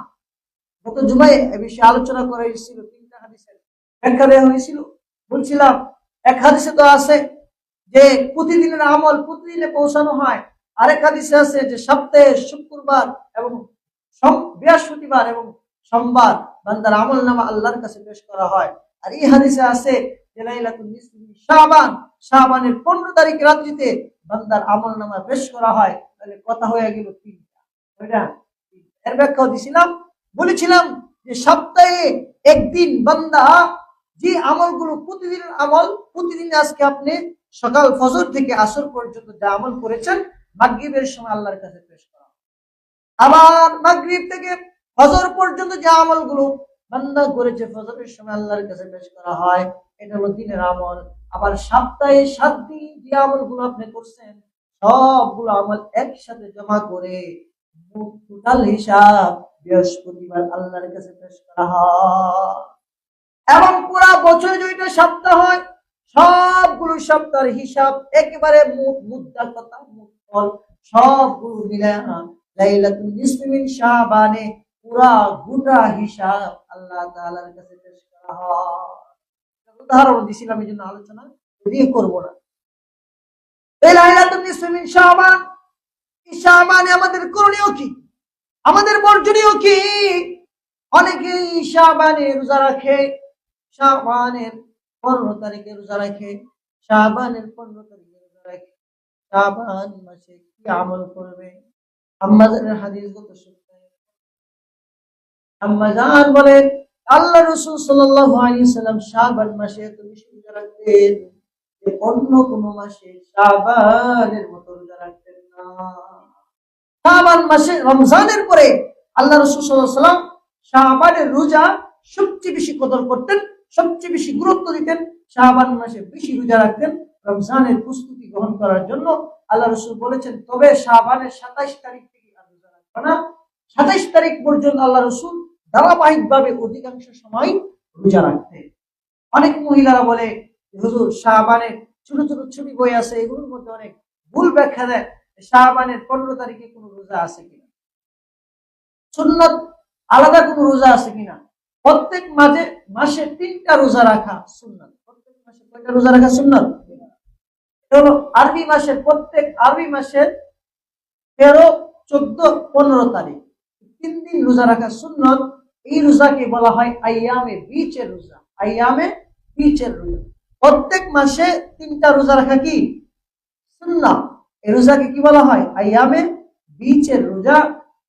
গত জুমায় এ বিষয়ে আলোচনা করা হয়েছিল, 3টা হাদিসের ব্যাখ্যা দেওয়া হয়েছিল। বলছিলাম, এক হাদিসে তো আছে যে প্রতিদিনের আমল প্রতিদিনে পৌঁছানো হয়, আরেক হাদিসে আছে যে সপ্তাহে শুক্রবার এবং বৃহস্পতিবার এবং সোমবার বান্দার আমলনামা আল্লাহর কাছে পেশ করা হয়। আর এই হাদিসে আছে যে লাইলাতুল নিসফি মিন শাবান, শাবানের 15 তারিখ রাত্রিতে বান্দার আমলনামা পেশ করা হয়। তাহলে কথা হয়ে গেল 3টা। ওইটা এর ব্যাখ্যাও দিছিলাম। বলেছিলাম যে সপ্তাহে একদিন বান্দা যে আমলগুলো প্রতিদিনের আমল, প্রতিদিন আজকে আপনি সকাল ফজর থেকে আসর পর্যন্ত যা আমল করেছেন, মাগরিবের সময় আল্লাহর কাছে পেশ করা। আবার মাগরিব থেকে ফজর পর্যন্ত যে আমলগুলো বান্দা করেছে, ফজরের সময় আল্লাহর কাছে পেশ করা হয়। এটা হলো দিনের আমল। আবার সপ্তাহে 7 দিন যে আমলগুলো আপনি করছেন, সবগুলো আমল একসাথে জমা করে টোটাল হিসাব বৃহস্পতিবার আল্লাহর কাছে পেশ করা হয়। এবং পুরা বছরে যেটা সপ্তাহ হয়, সবগুলো সপ্তাহের হিসাব একেবারে মুদ্রা কথা, মুদ্ফল সবগুলো মিলায় লাইলাতুল নিসফি মিন শাবানে পুরা গোটা হিসাব আল্লাহ তাআলার কাছে পেশ করা হয়। উদাহরণ দিছিলাম, এই জন্য আলোচনা দিয়ে করব না। এই লাইলাতুল নিসফি মিন শাবান, এই শাবানে আমাদের করণীয় কি, আমাদের বর্জনীয় কি? অনেকেই শাবানে রোজা রাখে, শাবানের 15 তারিখে রোজা রাখে, শাবানের 15 তারিখে রোজা রাখে। শাবান মাসে কি আমল করবে? আম্মাজানের হাদিস গত সপ্তাহে আম্মাজান বলেন, আল্লাহ রাসূল সাল্লাল্লাহু আলাইহি ওয়াসাল্লাম শাবান মাসে এত বেশি রোজা রাখতেন যে অন্য কোন মাসে শাবানের মতো রোজা রাখতেন না। শাবান মাসে, রমজানের পরে আল্লাহ রাসূল সাল্লাল্লাহু আলাইহি ওয়াসাল্লাম শাবানের রোজা সবচেয়ে বেশি কদর করতেন, সবচেয়ে বেশি গুরুত্ব দিতেন। শাবান মাসে বেশি রোজা রাখতেন রমজানের প্রস্তুতি গ্রহণ করার জন্য। আল্লাহ রাসূল বলেছেন, তবে শাবানের 27 তারিখ থেকে আর রোজা রাখবে না। 27 তারিখ পর্যন্ত আল্লাহ রাসূল ধারাবাহিকভাবে অধিকাংশ সময় রোজা রাখতে। অনেক মহিলারা বলে, হুজুর শাবানের ছোট ছোট ছুটি বই আছে, এগুলোর মধ্যে অনেক ভুল ব্যাখ্যা দেয়। শাবানের 15 তারিখে কোনো রোজা আছে কিনা, সুন্নত আলাদা কোনো রোজা আছে কিনা। প্রত্যেক মাসে 3টা রোজা রাখা সুন্নত। প্রত্যেক মাসে কয়টা রোজা রাখা সুন্নত? হলো আরবি মাসের, প্রত্যেক আরবি মাসের 13, 14, 15 তারিখ 3 দিন রোজা রাখা সুন্নত। এই রোজাকে বলা হয় আইয়ামে বীচের রোজা। আইয়ামে বীচের রোজা। প্রত্যেক মাসে 3টা রোজা রাখা কি সুন্নাত। এই রোজাকে কি বলা হয়? আইয়ামে বীচের রোজা।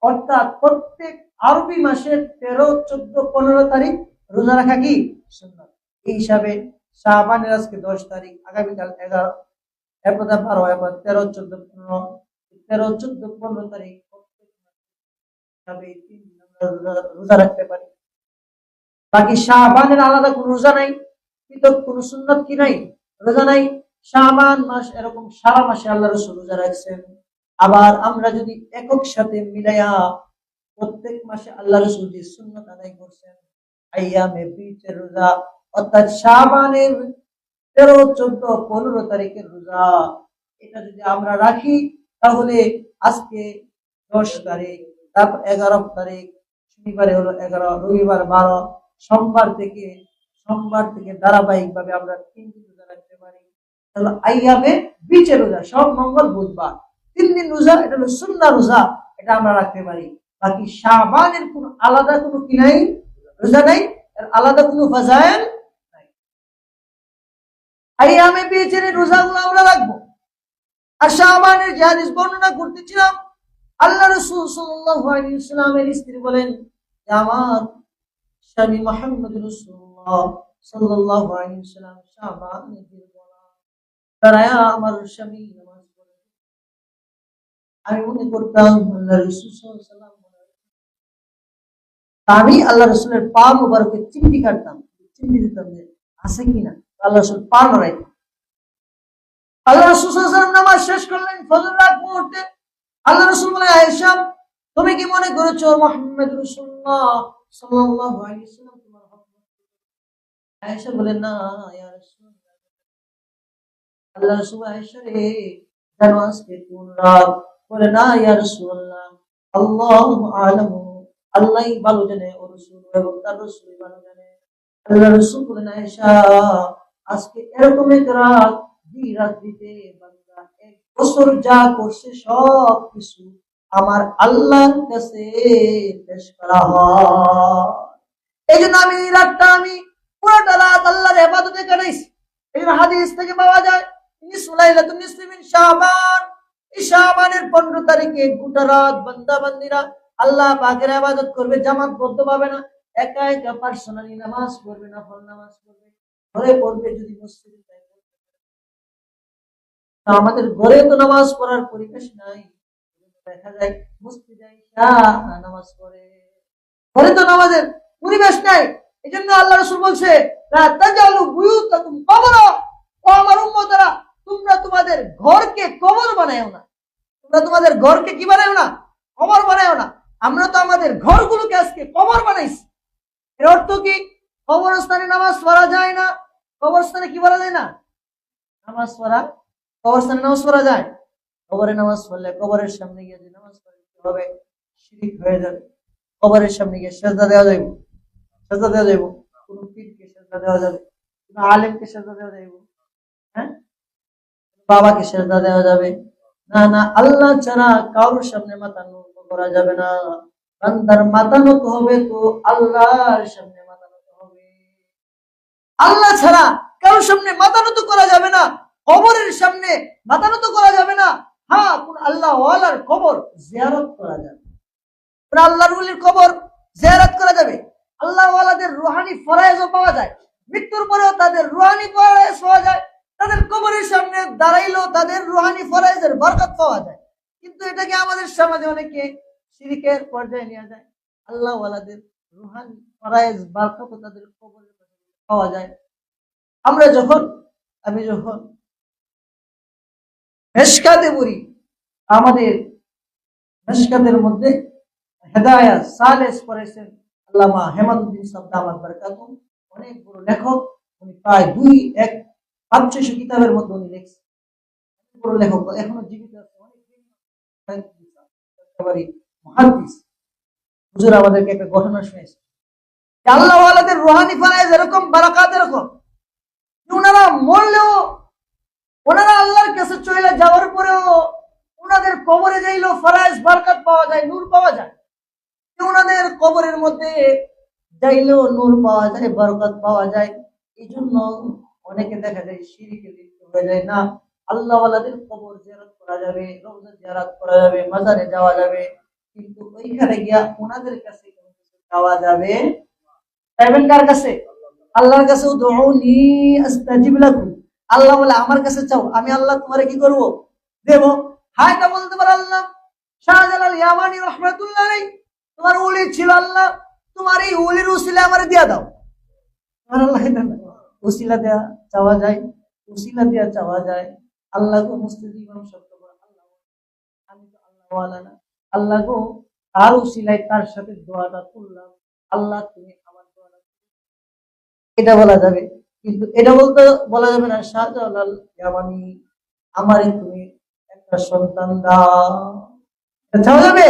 অর্থাৎ প্রত্যেক আরবি মাসের 13, 14, 15 তারিখ রোজা রাখা কি সুন্নাত। এই হিসাবে শাবানের আজকে 10 তারিখ, আগামীকাল 11, এরপর 12, এরপর 13, 14, 15, 13, 14, 15 তারিখ রোজা রাখতে পারি। বাকি শাবানের আলাদা কোন রোজা নাই, পৃথক কোন সুন্নাত কি নাই, রোজা নাই। শাবান মাস এরকম সারা মাসে আল্লাহ রাসূল রোজা রাখছেন। আবার আমরা যদি একক সাথে মিলাইয়া প্রত্যেক মাসে আল্লাহ রাসূল যে সুন্নাত আদায় করছেন, আইয়ামে বীচের রোজা, অর্থাৎ শাবানের 13, 14, 15 তারিখের রোজা, এটা যদি আমরা রাখি তাহলে আজকে 10 তারিখ, তারপর 11 তারিখ, শনিবারে হলো 11, রবিবার 12, সোমবার থেকে ধারাবাহিক ভাবে আমরা 3 দিন রোজা রাখতে পারি। তাহলে আইয়ামে বীচের রোজা, সব মঙ্গল বুধবার 3 দিন রোজা, এটা হলো সুন্নাহ রোজা, এটা আমরা রাখতে পারি। বাকি শাবানের কোন আলাদা কোনো কি নাই, রোজা নাই, এর আলাদা কোনো ফাজাইল নাই। আইয়ামে বীচের রোজাগুলো আমরা রাখবো। আর শাবানের যে হাদিস বর্ণনা করতেছিলাম, আল্লাহ রাসূল সাল্লাল্লাহু আলাইহি ওয়াসাল্লামের স্ত্রী বলেন যে আমার স্বামী মুহাম্মদ রাসূলুল্লাহ সাল্লাল্লাহু আলাইহি ওয়াসাল্লাম শাবানের দিন দাঁড়ায়া আমার স্বামী নামাজ পড়ে। আমি মনে করতাম আল্লাহ রাসূল সাল্লাল্লাহু আলাইহি ওয়াসাল্লাম, আমি আল্লাহ রাসূলের পা মুবারকে চিমটি কাটতাম, চিমটি দিতাম যে আছে কিনা। আল্লাহ রাসূল পা নড়াইতেন। আল্লাহ রাসূল সাল্লাল্লাহু আলাইহি ওয়াসাল্লাম নামাজ শেষ করলেন ফজর রাত মুহূর্তে। আল্লাহ রাসূল বলে, আয়েশা তুমি কি মনে করেছো মুহাম্মদ রাসূলুল্লাহ সাল্লাল্লাহু আলাইহি ওয়াসাল্লাম তোমার হক? আয়েশা বলে, না ইয়া রাসূলুল্লাহ। আল্লাহ রাসূল, আয়েশা রে জানো আজকে কোন রাত? বলে, না ইয়া রাসূলুল্লাহ, আল্লাহু আ'লামু, আল্লাহই ভালো জানে, ও রাসূল এবং তার রাসূলই ভালো জানে। আল্লাহ রাসূল বলেন, আয়েশা আজকে এরকম এক রাত, যে রাত্রিতে বান্দা 1 বছর যা করছে সব কিছু আমার আল্লাহর কাছে পেশ করা হয়। এই জন্য আমি এই রাতটা আমি পুরোটা রাত আল্লাহর ইবাদতে কাটাইছি। এই হাদিস থেকে পাওয়া যায় নিসলাইলাতুন নিসফি মিন শাবান, এই শাবানের 15 তারিখে গোটা রাত বান্দা বান্দীরা আল্লাহ পাকের ইবাদত করবে, জামাতবদ্ধ ভাবে না, একা একা পার্সোনালি নামাজ পড়বে, নফল নামাজ পড়বে, ঘরে পড়বে, যদি মসজিদে যায়। আমাদের ঘরে তো নামাজ পড়ার পরিবেশ নাই, দেখা যায় মসজিদে আইসা নামাজ পড়ে, ঘরে তো নামাজের পরিবেশ নাই। এই জন্য আল্লাহ রাসূল বলছে, লা তাজালু বুয়ুতাকুম কবরা, ও আমার উম্মতরা তোমরা তোমাদের ঘরকে কবর বানায়ও না। তোমরা তোমাদের ঘরকে কি বানায়ও না? কবর বানায়ও না। আমরা তো আমাদের ঘরগুলোকে আজকে কবর বানাইছি। এর অর্থ কি? কবরস্থানে নামাজ পড়া যায় না। কবরস্থানে কি বলা যায় না? নামাজ পড়া, কবরস্থানে নামাজ পড়া যায়। কবরে নামাজ পড়লে কবরের সামনে গিয়ে যে নামাজ পড়ে কি হবে? শিরক হয়ে যাবে। কবরের সামনে গিয়ে সেজদা দেওয়া যাবে, সেজদা দেওয়া যাবে, কোন পীরকে সেজদা দেওয়া যাবে, কোন আলেমকে সেজদা দেওয়া যাবে, হ্যাঁ, বাবাকে সেজদা দেওয়া যাবে না। না, আল্লাহ ছাড়া কারোর সামনে মাথা নত করা যাবে না। বান্দার মাথা নত হবে তো আল্লাহর সামনে মাথা নত হবে। আল্লাহ ছাড়া কারোর সামনে মাথা নত করা যাবে না, কবরের সামনে মাথা নত করা যাবে না। হ্যাঁ, কোন আল্লাহ ওয়ালার কবর জিয়ারত করা যাবে, কোন আল্লাহর ওলির কবর জিয়ারত করা যাবে। আল্লাহ ওয়ালাদের রুহানি ফরায়েজও পাওয়া যায়, মৃত্যুর পরেও তাদের রুহানি ফরায়েজ পাওয়া যায়। তাদের কবরের সামনে দাঁড়াইলেও তাদের রুহানি ফরায়েজের বরকত পাওয়া যায়। কিন্তু এটাকে আমাদের সমাজে অনেকে শিরকের পর্যায়ে নিয়ে যায়। আল্লাহ ওয়ালাদের রুহানি ফরায়েজ বরকত তাদের কবরে পাওয়া যায়। আমি যখন মেশকাতে পড়ি, আমাদের মেশকাতের মধ্যে হেদায়াত সালেস পড়েছেন আল্লামা হেমাদুদ্দিন সাহেব দামাত বারাকাতুহু অনেক বড় লেখক, উনি প্রায় 500-600 কিতাবের মধ্যে উনি লিখছেন, বড় লেখক, এখনো জীবিত আছে, অনেক একেবারে মুহাদ্দিস। হুজুর আমাদেরকে একটা ঘটনা শুনেছে, আল্লাহ ওয়ালাদের রুহানি ফারায়েজ এরকম, বারাকাত এরকম, ওনারা মরলেও, ওনারা আল্লাহর কাছে চলে যাওয়ার পরেও ওনাদের কবরে যাইলেও ফারায়েজ বারাকাত পাওয়া যায়, নূর পাওয়া যায়। ওনাদের কবরের মধ্যে যাইলেও নূর পাওয়া যায়, বারাকাত পাওয়া যায়। এই জন্য অনেকে দেখা যায় শিরকে লিপ্ত হয়ে যায় না। আল্লাহ ওয়ালাদের কবর জিয়ারত করা যাবে, রওজা জিয়ারত করা যাবে, মাজারে যাওয়া যাবে, কিন্তু ওইখানে গিয়া ওনাদের কাছে কোনো কিছু চাওয়া যাবে। চাইবেন কার কাছে? আল্লাহর কাছে। উদউনি আস্তাজিব লাকুম, আল্লাহ বলে আমার কাছে চাও, আমি আল্লাহ তোমারে কি করব? দেব। হ্যাঁ, এটা বলতে পারে আল্লাহ। শাহজালাল ইয়ামানি রাহমাতুল্লাহ আলাইহি তোমার ওলি ছিল, আল্লাহ তোমার এই ওলির উসিলা আমারে দিয়া দাও। আমার আল্লাহ এটা উসিলা দেয়া চাওয়া যায়, উসিলা দেয়া চাওয়া যায়। আল্লাহ গো মুস্তাজিব সত্য বল, আল্লাহ আমি তো আল্লাহ ওয়ালা না, আল্লাহ গো তার উসিলায় তার সাথে দোয়াটা করলাম, আল্লাহ তুমি আমার দোয়াটা, এটা বলা যাবে। কিন্তু এটা বলা যাবে না শাহজালাল ইয়ামানি আমারে তুমি একটা সন্তান দাও, এটা চাওয়া যাবে?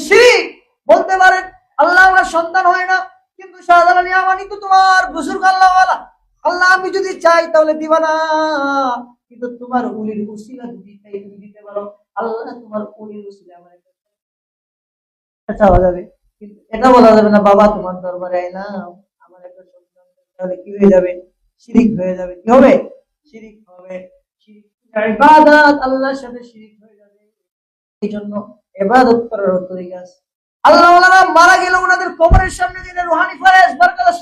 শিরক। বলতে পারেন আল্লাহ আমার সন্তান হয় না, কিন্তু শাহজালাল ইয়ামানি তো তোমার বুজুর্গ আল্লাহ ওয়ালা, আল্লাহ আমি যদি চাই তাহলে দিবা না, কিন্তু তোমার ওলির উসিলা যদি চাই তুমি দিতে পারো, আল্লাহ তোমার ওলির উসিলা আমার চাওয়া যাবে। কিন্তু এটা বলা যাবে না বাবা তোমার দরবারে আইলাম আমার একটা সন্তান, তাহলে কি হয়ে যাবে? শিরিক হয়ে যাবে। কি হবে? শিরিক হবে। শিরিক ইবাদত, আল্লাহর সাথে শিরিক হয়ে যাবে। এই জন্য ইবাদত করার তরিকা আছে। আল্লাহ ওয়ালারা মারা গেল, ওনাদের কবরের সামনে দিলে রুহানি ফারায়েজ বারাকাত,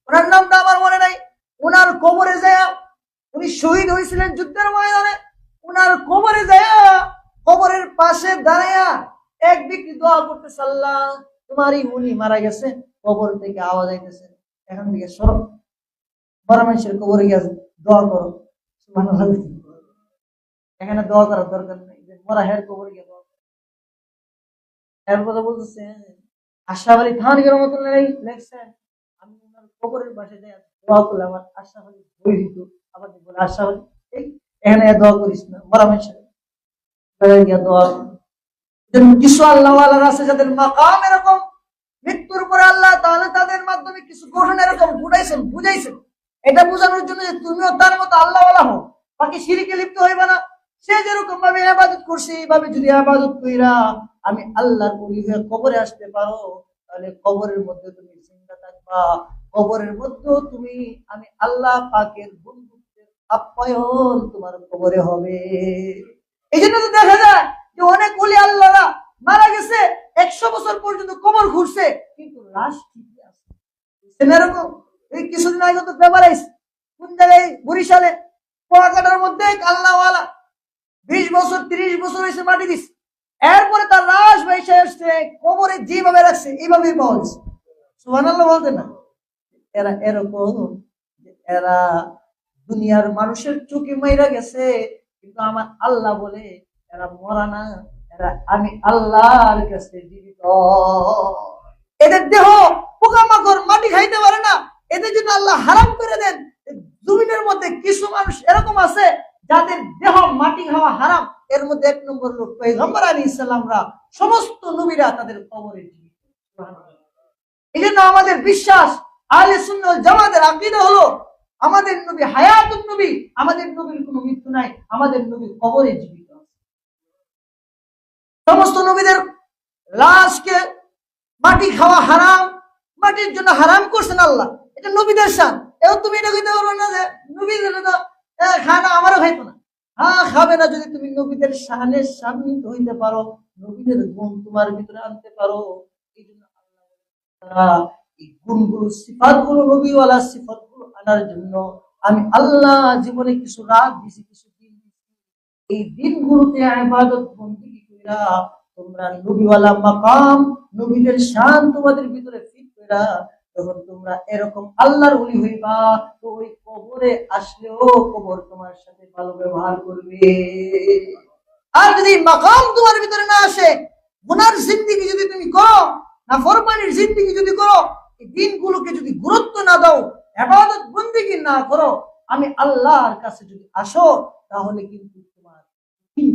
ওনার নামটা আমার মনে নাই, ওনার কবরে যায়, উনি শহীদ হয়েছিলেন যুদ্ধের ময়দানে, ওনার কবরে যায়, কবরের পাশে দাঁড়ায়া এক ব্যক্তি দোয়া করতেছে, আল্লাহ তোমারই উনি মারা গেছে, কবর থেকে আওয়াজ আইতেছে এখান থেকে সরো, মরা মানুষের কবরে গিয়ে দোয়া করো। সুবহানাল্লাহ। এখানে দোয়া করার দরকার নেই, যে মরা হের কবরে গিয়ে দোয়া করো। এর কথা বলতেছে আশরাফ আলী থানভী রহমাতুল্লাহ আলাইহি লেখছেন, আমি ওনার কবরের পাশে যাই দোয়া করলে আমার আশরাফ আলী বই দিত, আবার বলে আশরাফ আলী এই এখানে দোয়া করিস না, মরা মানুষের গিয়ে দোয়া। কিছু আল্লাহ ওয়ালারা আছে যাদের মাকাম এরকম, মৃত্যুর পরে আল্লাহ তাআলা তাদের মাধ্যমে কিছু গঠন এরকম বুঝাইছেন, এটা বোঝানোর জন্য যে তুমিও তার মতো আল্লাহ ওয়ালা হও, বাকি শিরকে লিপ্ত হইবা না। সে যেরকম ভাবে ইবাদত করছে, এইভাবে যদি ইবাদত কইরা আমি আল্লাহর ওলি হয়ে কবরে আসতে পারো, তাহলে কবরের মধ্যে তুমি জিন্দা থাকবা, কবরের মধ্যে তুমি আমি আল্লাহ পাকের বন্ধুত্বের আপ্যায়ন তোমার কবরে হবে। এই জন্য তো দেখা যায় যে অনেক ওলি আল্লাহরা মারা গেছে, 100 বছর পর্যন্ত কবর ঘুরছে, কিন্তু লাশ ঠিকই আছে। এরকম এই কিছুদিন আগে তো পেপার আইছে, কোন জায়গায় বরিশালে কুয়াকাটার মধ্যে আল্লাহ ওয়ালা 20 বছর 30 বছর হয়েছে মাটি দিচ্ছে, এরপরে তার লাশ ভেসে আসছে, কবরে যেভাবে রাখছে এইভাবেই পাওয়া গেছে। সুবহানাল্লাহ বলতে না? এরা এরকম, এরা দুনিয়ার মানুষের চোখে মাইরা গেছে, কিন্তু আমার আল্লাহ বলে এরা মরা না, এরা আমি আল্লাহর কাছে জীবিত। এদের দেহ পোকামাকড় মাটি খাইতে পারে না, এদের জন্য আল্লাহ হারাম করে দেন। জমিনের মধ্যে কিছু মানুষ এরকম আছে যাদের দেহ মাটি খাওয়া হারাম, এর মধ্যে 1 নম্বর লোক পয়গম্বর আলাইহিস সালামরা, সমস্ত নবীরা তাদের কবরে জীবিত। এই জন্য আমাদের বিশ্বাস, আহলে সুন্নাহ ওয়াল জামাতের আকীদা হলো আমাদের নবী হায়াতুন নবী, আমাদের নবীর কোনো মৃত্যু নাই, আমাদের নবী কবরে জীবিত আছে। সমস্ত নবীদের লাশকে মাটি খাওয়া হারাম, মাটির জন্য হারাম করছেন আল্লাহ, এটা নবীদের শান। এও তুমি এটা কইতে পারবে না যে নবীদের তো খায় না, আমারও খাইতো না। হ্যাঁ, খাবে না যদি তুমি নবীদের শানের সান্নিধ্য হইতে পারো, নবীদের গুণ তোমার ভিতরে আনতে পারো। এই জন্য আল্লাহ এই গুণগুলো, সিফাতগুলো, নবীওয়ালা সিফাতগুলো আনার জন্য আমি আল্লাহ জীবনে কিছু রাত দিছি, কিছু দিন দিছি। এই দিনগুলোতে ইবাদত বন্দেগী কইরা তোমরা নবীওয়ালা মাকাম, নবীদের শান তোমাদের ভিতরে ফিট কইরা যখন তোমরা এরকম আল্লাহর ওলি হইবা, তো ওই কবরে আসলেও কবর তোমার সাথে ভালো ব্যবহার করবে। আর যদি মাকাম তোমার ভিতরে না আসে, গুনার জিন্দেগি যদি তুমি করো, নাফরমানির জিন্দেগি যদি করো, এই দিনগুলোকে যদি গুরুত্ব না দাও, ইবাদত বন্দেগী না করো, আমি আল্লাহর কাছে যদি আসো, তাহলে কিন্তু তোমার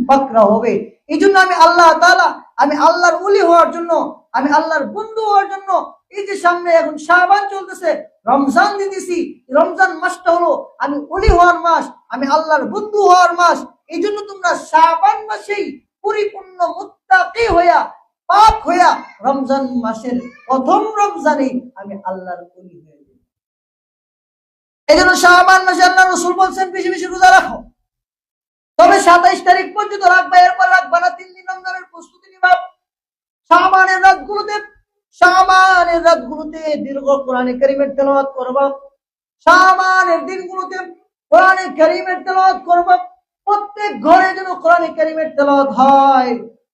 পাকড়া হবে। এই জন্য আমি আল্লাহ তাআলা, আমি আল্লাহর ওলি হওয়ার জন্য, আমি আল্লাহর বন্ধু হওয়ার জন্য, এই যে সামনে এখন শাবান চলতেছে, রমজান দিতেছি, রমজান মাসটা হলো আমি ওলি হওয়ার মাস, আমি আল্লাহর বন্ধু হওয়ার মাস। এই জন্য তোমরা শাবান মাসেই পরিপূর্ণ মুত্তাকি হইয়া, পাক হইয়া, রমজান মাসের প্রথম রমজানে আমি আল্লাহর ওলি হয়ে যাই। এই জন্য শাবান মাসে আল্লাহ রাসূল বলছেন বেশি বেশি রোজা রাখো। তবে 27 তারিখ পর্যন্ত রাখবা, এরপর রাখবা না। 3 দিন রমজানের প্রস্তুতি নিবা। শাবানের রাতগুলোতে দীর্ঘ কোরআনে কারীমের তেলাওয়াত করবা। শাবানের দিনগুলোতে কোরআনে কারীমের তেলাওয়াত করবা। প্রত্যেক ঘরে যেন কোরআনে কারীমের তেলাওয়াত হয়।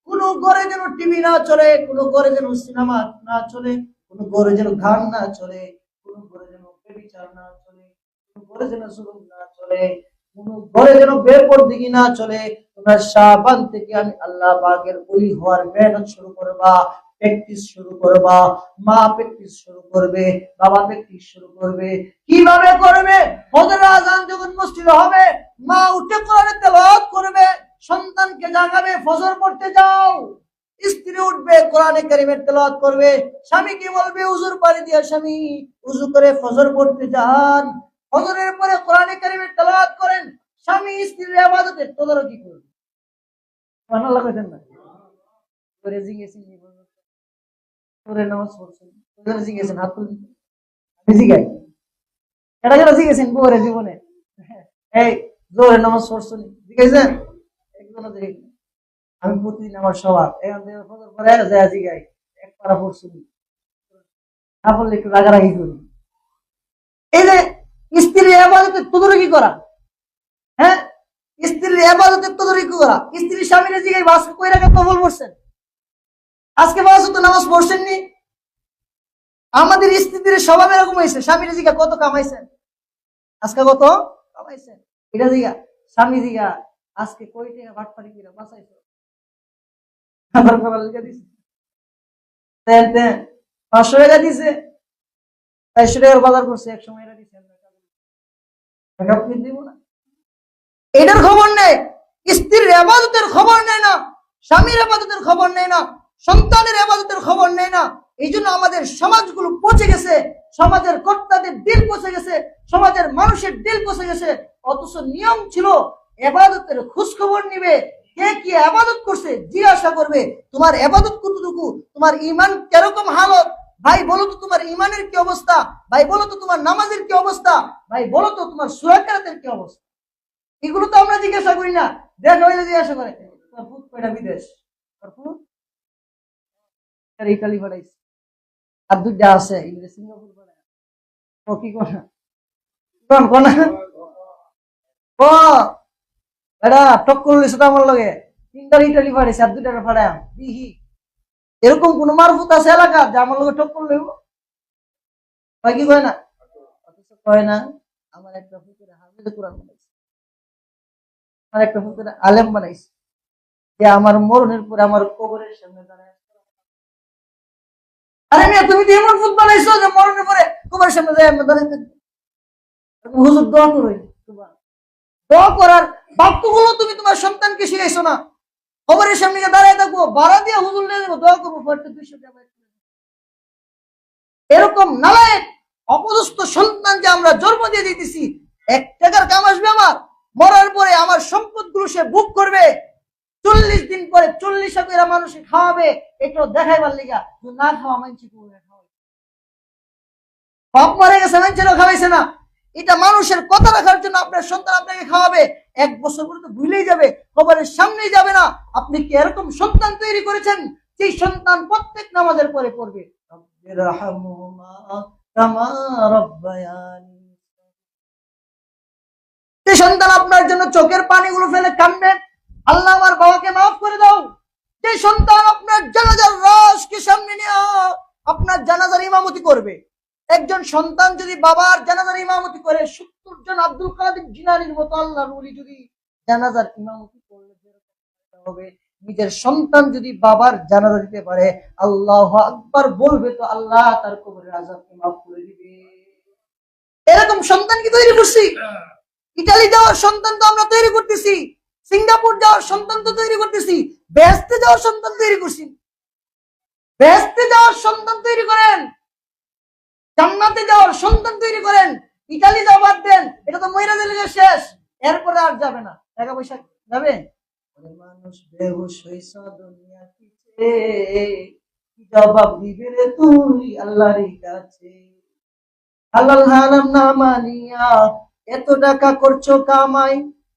কোন ঘরে যেন টিভি না চলে, কোন ঘরে যেন সিনেমা না চলে, কোন ঘরে যেন গান না চলে, কোন ঘরে যেন ব্যভিচার না চলে, কোন ঘরে যেন জুলুম না চলে, কোন ঘরে যেন বেপরদিগি না চলে। তোমরা শাবান থেকে আমি আল্লাহ পাকের ওলি হওয়ার মেহনত শুরু করবা, প্র্যাকটিস শুরু করবা। মা প্র্যাকটিস শুরু করবে, বাবা প্র্যাকটিস শুরু করবে। কিভাবে করবে? ফজরের আযান যখন মসজিদে হবে, মা উঠে কোরআনের তেলাওয়াত করবে, সন্তানকে জাগাবে, ফজর পড়তে যাও। স্ত্রী উঠবে, কোরআনে কারীমের তেলাওয়াত করবে। স্বামী কি বলবে? উযুর পানি দিয়ে স্বামী উযু করে ফজর পড়তে যান। ফজরের পরে কোরআনে কারীমের তেলাওয়াত করেন। স্বামী স্ত্রীর ইবাদতের তদারকি করবে। সুবহানাল্লাহ কইতেন না? করে জিজ্ঞেসেন নি বলুন, করে নামাজ পড়ছেন, করে জিজ্ঞেসেন হাত তুলুন, আমি জিগাই এটা যেটা জিজ্ঞেসেন পরে জীবনে, এই জোরে নামাজ পড়ছেন জিজ্ঞেসেন একজন জিজ্ঞেস। আমি প্রতিদিন আমার স্বভাব এখান থেকে ফজর পরে যায় জিগাই এক পারা পড়ছেন, না পড়লে একটু রাগারাগি করি। এই যে স্ত্রীর ইবাদতের তদারকি করা, হ্যাঁ, স্ত্রীর ইবাদতের তদারকি করা। স্ত্রীর স্বামীর জিগাই আজকে কই রাখা কবুল পড়ছেন, আজকে বাস তো নামাজ পড়ছেননি। আমাদের স্ত্রীদের স্বভাব এরকম হয়েছে, স্বামীর জিগা কত কামাইছেন, আজকে কত কামাইছেন, এটা জিগা। স্বামী জিগা আজকে কই টাকা ভাটপাড়ি করে বাঁচাইছো, 500 টাকা দিছে, 400 টাকার বাজার করছে, এক সময় এরা দিছে দিব না। এটার খবর নেই, স্ত্রীর ইবাদতের খবর নেয় না, স্বামীর ইবাদতের খবর নেয় না, সন্তানের ইবাদতের খবর নেয় না। এই জন্য আমাদের সমাজগুলো পচে গেছে, সমাজের কর্তাদের দিল পচে গেছে, সমাজের মানুষের দিল পচে গেছে। অথচ নিয়ম ছিল ইবাদতের খোঁজ খবর নিবে, কে কি ইবাদত করছে জিজ্ঞাসা করবে, তোমার ইবাদত কতটুকু, তোমার ঈমান কিরকম হালত, ভাই বলো তো তোমার ঈমানের কি অবস্থা, ভাই বলো তো তোমার নামাজের কি অবস্থা, ভাই বলো তো তোমার সূরা কিরাতের কি অবস্থা। এগুলো তো আমরা জিজ্ঞাসা করি না, দেখা হইলে জিজ্ঞাসা করে তোমার ভূত কয়টা বিদেশ, ইটালি পাঠাইছে, আর দুইটা আছে সিঙ্গাপুর পাঠায়, ও কি কোনা এটা টক্কর লইছে তো আমার লগে, 3টা ইটালি পাঠাইছে আর 2টা পাঠায় দিহি। এরকম কোন মারফুত আছে এলাকা যে আমার লগে টক্কর লইব? কয় কি কয় না? অথচ কয় না আমার একটা ফুকুরে হাফেজ কোরআন বানাইছে, আমার একটা ফুকুরে আলেম বানাইছে, যে আমার মরণের পরে আমার কবরের সামনে দাঁড়ায়। আরে মিয়া তুমি তো এমন ফুট বানাইছো যে মরণের পরে কবরের সামনে যায় আমরা দাঁড়াইতে। হুজুর দোয়া করো, দোয়া করার বাক্যগুলো তুমি তোমার সন্তানকে শিখাইছো না। কবরের সামনে দাঁড়ায় থাকবো, ভাড়া দিয়ে হুজুর নিয়ে যাবো, দোয়া করবো, 200 টাকা। এরকম নালায়েক অপদস্থ সন্তান যে আমরা জন্ম দিয়ে দিতেছি, 1 টাকার কাম আসবে আমার, মরার পরে আমার সম্পদ গুলো সে বুক করবে, 40 দিন পরে 40 টাকা মানুষকে খাওয়াবে, এটা দেখাইবার লিগা না খাওয়া মানুষ বাপ মারা গেছে মানুষেরও খাওয়াইছে না, এটা মানুষের কথা রাখার জন্য আপনার সন্তান আপনাকে খাওয়াবে। 1 বছর পরে তো ভুলেই যাবে, কবরের সামনেই যাবে না। আপনি কি এরকম সন্তান তৈরি করেছেন যে সন্তান প্রত্যেক নামাজের পরে পড়বে যে সন্তান আপনার জন্য চোখের পানিগুলো ফেলে কাঁদবে, আল্লাহ আমার বাবাকে মাফ করে দাও। যে সন্তান আপনার জানাজার রাশকে সামনে নিয়ে আপনার জানাজার ইমামতি করবে। একজন সন্তান যদি বাবার জানাজার ইমামতি করে, 70 জন আব্দুল কাদের জিলানীর মতো আল্লাহর ওলি যদি জানাজার ইমামতি করলে হবে। নিজের সন্তান যদি বাবার জানাজা দিতে পারে, আল্লাহু আকবার বলবে, তো আল্লাহ তার কবরের আযাবকে মাফ করে দিবে। এরকম সন্তান কি তৈরি করছি? ইতালি যাওয়ার সন্তান তো আমরা তৈরি করতেছি, সিঙ্গাপুর যাওয়ার সন্তান তো তৈরি করতেছি, বেহেশতে যাওয়ার সন্তান তৈরি করছি। বেহেশতে যাওয়ার সন্তান তৈরি করেন, জান্নাতে যাওয়ার সন্তান তৈরি করেন। ইতালি যাওয়ার দেন, এটা তো মহিলা দিলে শেষ, এরপরে আর যাবে না। টাকা পয়সা যাবে। মানুষ বেহুশ হইছ দুনিয়া পিছে, কি জবাব দিবে রে তুই আল্লাহর কাছে? হালাল হারাম না মানিয়া এত টাকা করছো কামাই,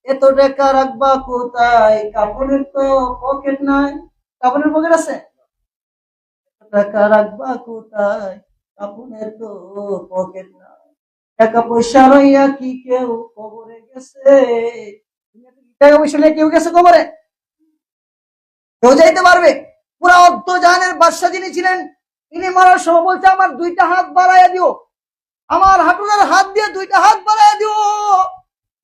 এত টাকা রাখবা কোথায়? কাপড়ের তো পকেট নাই। কাপড়ের পকেট আছে? টাকা রাখবা কোথায়? কাপড়ের তো পকেট নাই। টাকা পয়সা রইয়া কি কেউ কবরে গেছে? টাকা পয়সা নিয়ে কেউ গেছে কবরে? কেউ যাইতে পারবে? পুরা অর্ধ জাহানের বাদশা যিনি ছিলেন, তিনি মারার সময় বলছে, আমার দুইটা হাত বাড়াইয়া দিও, আমার হাঁটুনার হাত দিয়ে দুইটা হাত বাড়াইয়া দিও।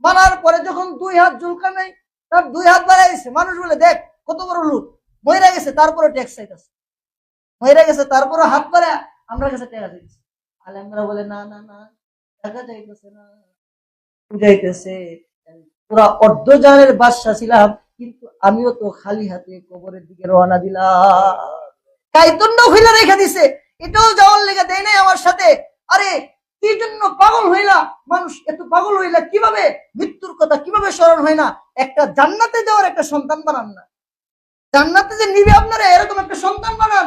মারার পরে যখন দুই হাত জুলকা নেই, তার দুই হাত বাড়াইছে। মানুষ বলে, দেখ কত বড় লুট, মহিলা গেছে তারপরে ট্যাক্স চাইতেছে, মহিলা গেছে তারপরে হাত বাড়া আমরা কাছে টাকা চাইতেছে। আলেমরা বলে, না না না, টাকা চাইতেছে না, বুঝাইতেছে পুরা অর্ধ জাহানের বাদশা ছিলাম, কিন্তু আমিও তো খালি হাতে কবরের দিকে রওনা দিলাম। কাইতন্ড হইলা রেখে দিছে, এটাও যাওয়ার লেগে দেয় নাই আমার সাথে। আরে কি জন্য পাগল হইলা? মানুষ এত পাগল হইলা কিভাবে? মৃত্যুর কথা কিভাবে স্মরণ হয় না? একটা জান্নাতে যাওয়ার একটা সন্তান বানান না, জান্নাতে যে নিবে আপনারা এরকম একটা সন্তান বানান।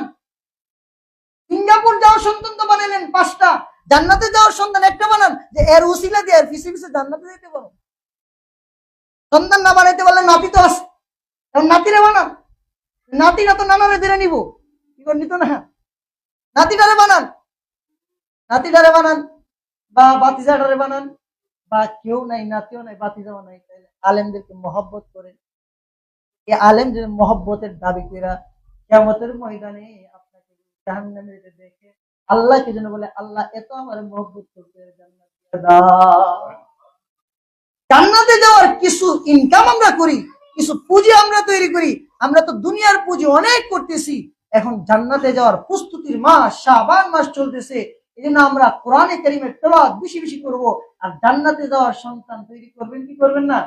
সিঙ্গাপুর যাওয়ার সন্তান তো বানালেন 5টা, জান্নাতে যাওয়ার সন্তান একটা বানান, যে এর উসিলা দিয়ে এর পিছে পিছে জান্নাতে যেতে পারো। সন্তান না বানাইতে পারলে নাতি তো আছে, নাতিরে বানান। নাতিরা তো নানারে ধরে নিব, কি করে নিত না? নাতিটারে বানান, নাতিটারে বানান, বা বাতিজাটারে বানান, বা কেউ নাই, নাতিও নাই, বাতিজাও নাই, আলেমদেরকে মহব্বত করেন। এই আলেমদের মহব্বতের দাবি কইরা কিয়ামতের ময়দানে আপনাকে জাহান্নামে দেখে আল্লাহকে যেন বলে, আল্লাহ এত আমার মহব্বত করতে, জান্নাতে যাওয়ার কিছু ইনকাম আমরা করি, কিছু পুঁজি আমরা তৈরি করি। আমরা তো দুনিয়ার পুঁজি অনেক করতেছি, এখন জান্নাতে যাওয়ার প্রস্তুতির মাস শাবান মাস চলতেছে। এই জন্য আমরা কোরআনে কারীমের তেলাওয়াত বেশি বেশি করব। আর জান্নাতে যাওয়ার সন্তান তৈরি করবেন কি করবেন না?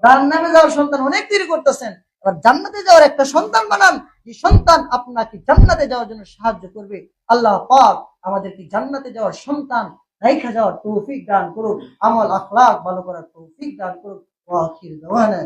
জান্নাতে যাওয়ার সন্তান অনেক তৈরি করতেছেন, এবার জান্নাতে যাওয়ার একটা সন্তান বানান, যে সন্তান আপনাকে জান্নাতে যাওয়ার জন্য সাহায্য করবে। আল্লাহ পাক আমাদেরকে জান্নাতে যাওয়ার সন্তান রাইখা যাওয়ার তৌফিক দান করুক, আমল আখলাক ভালো করার তৌফিক দান করুক। ওয়া আখির দাওয়ানা।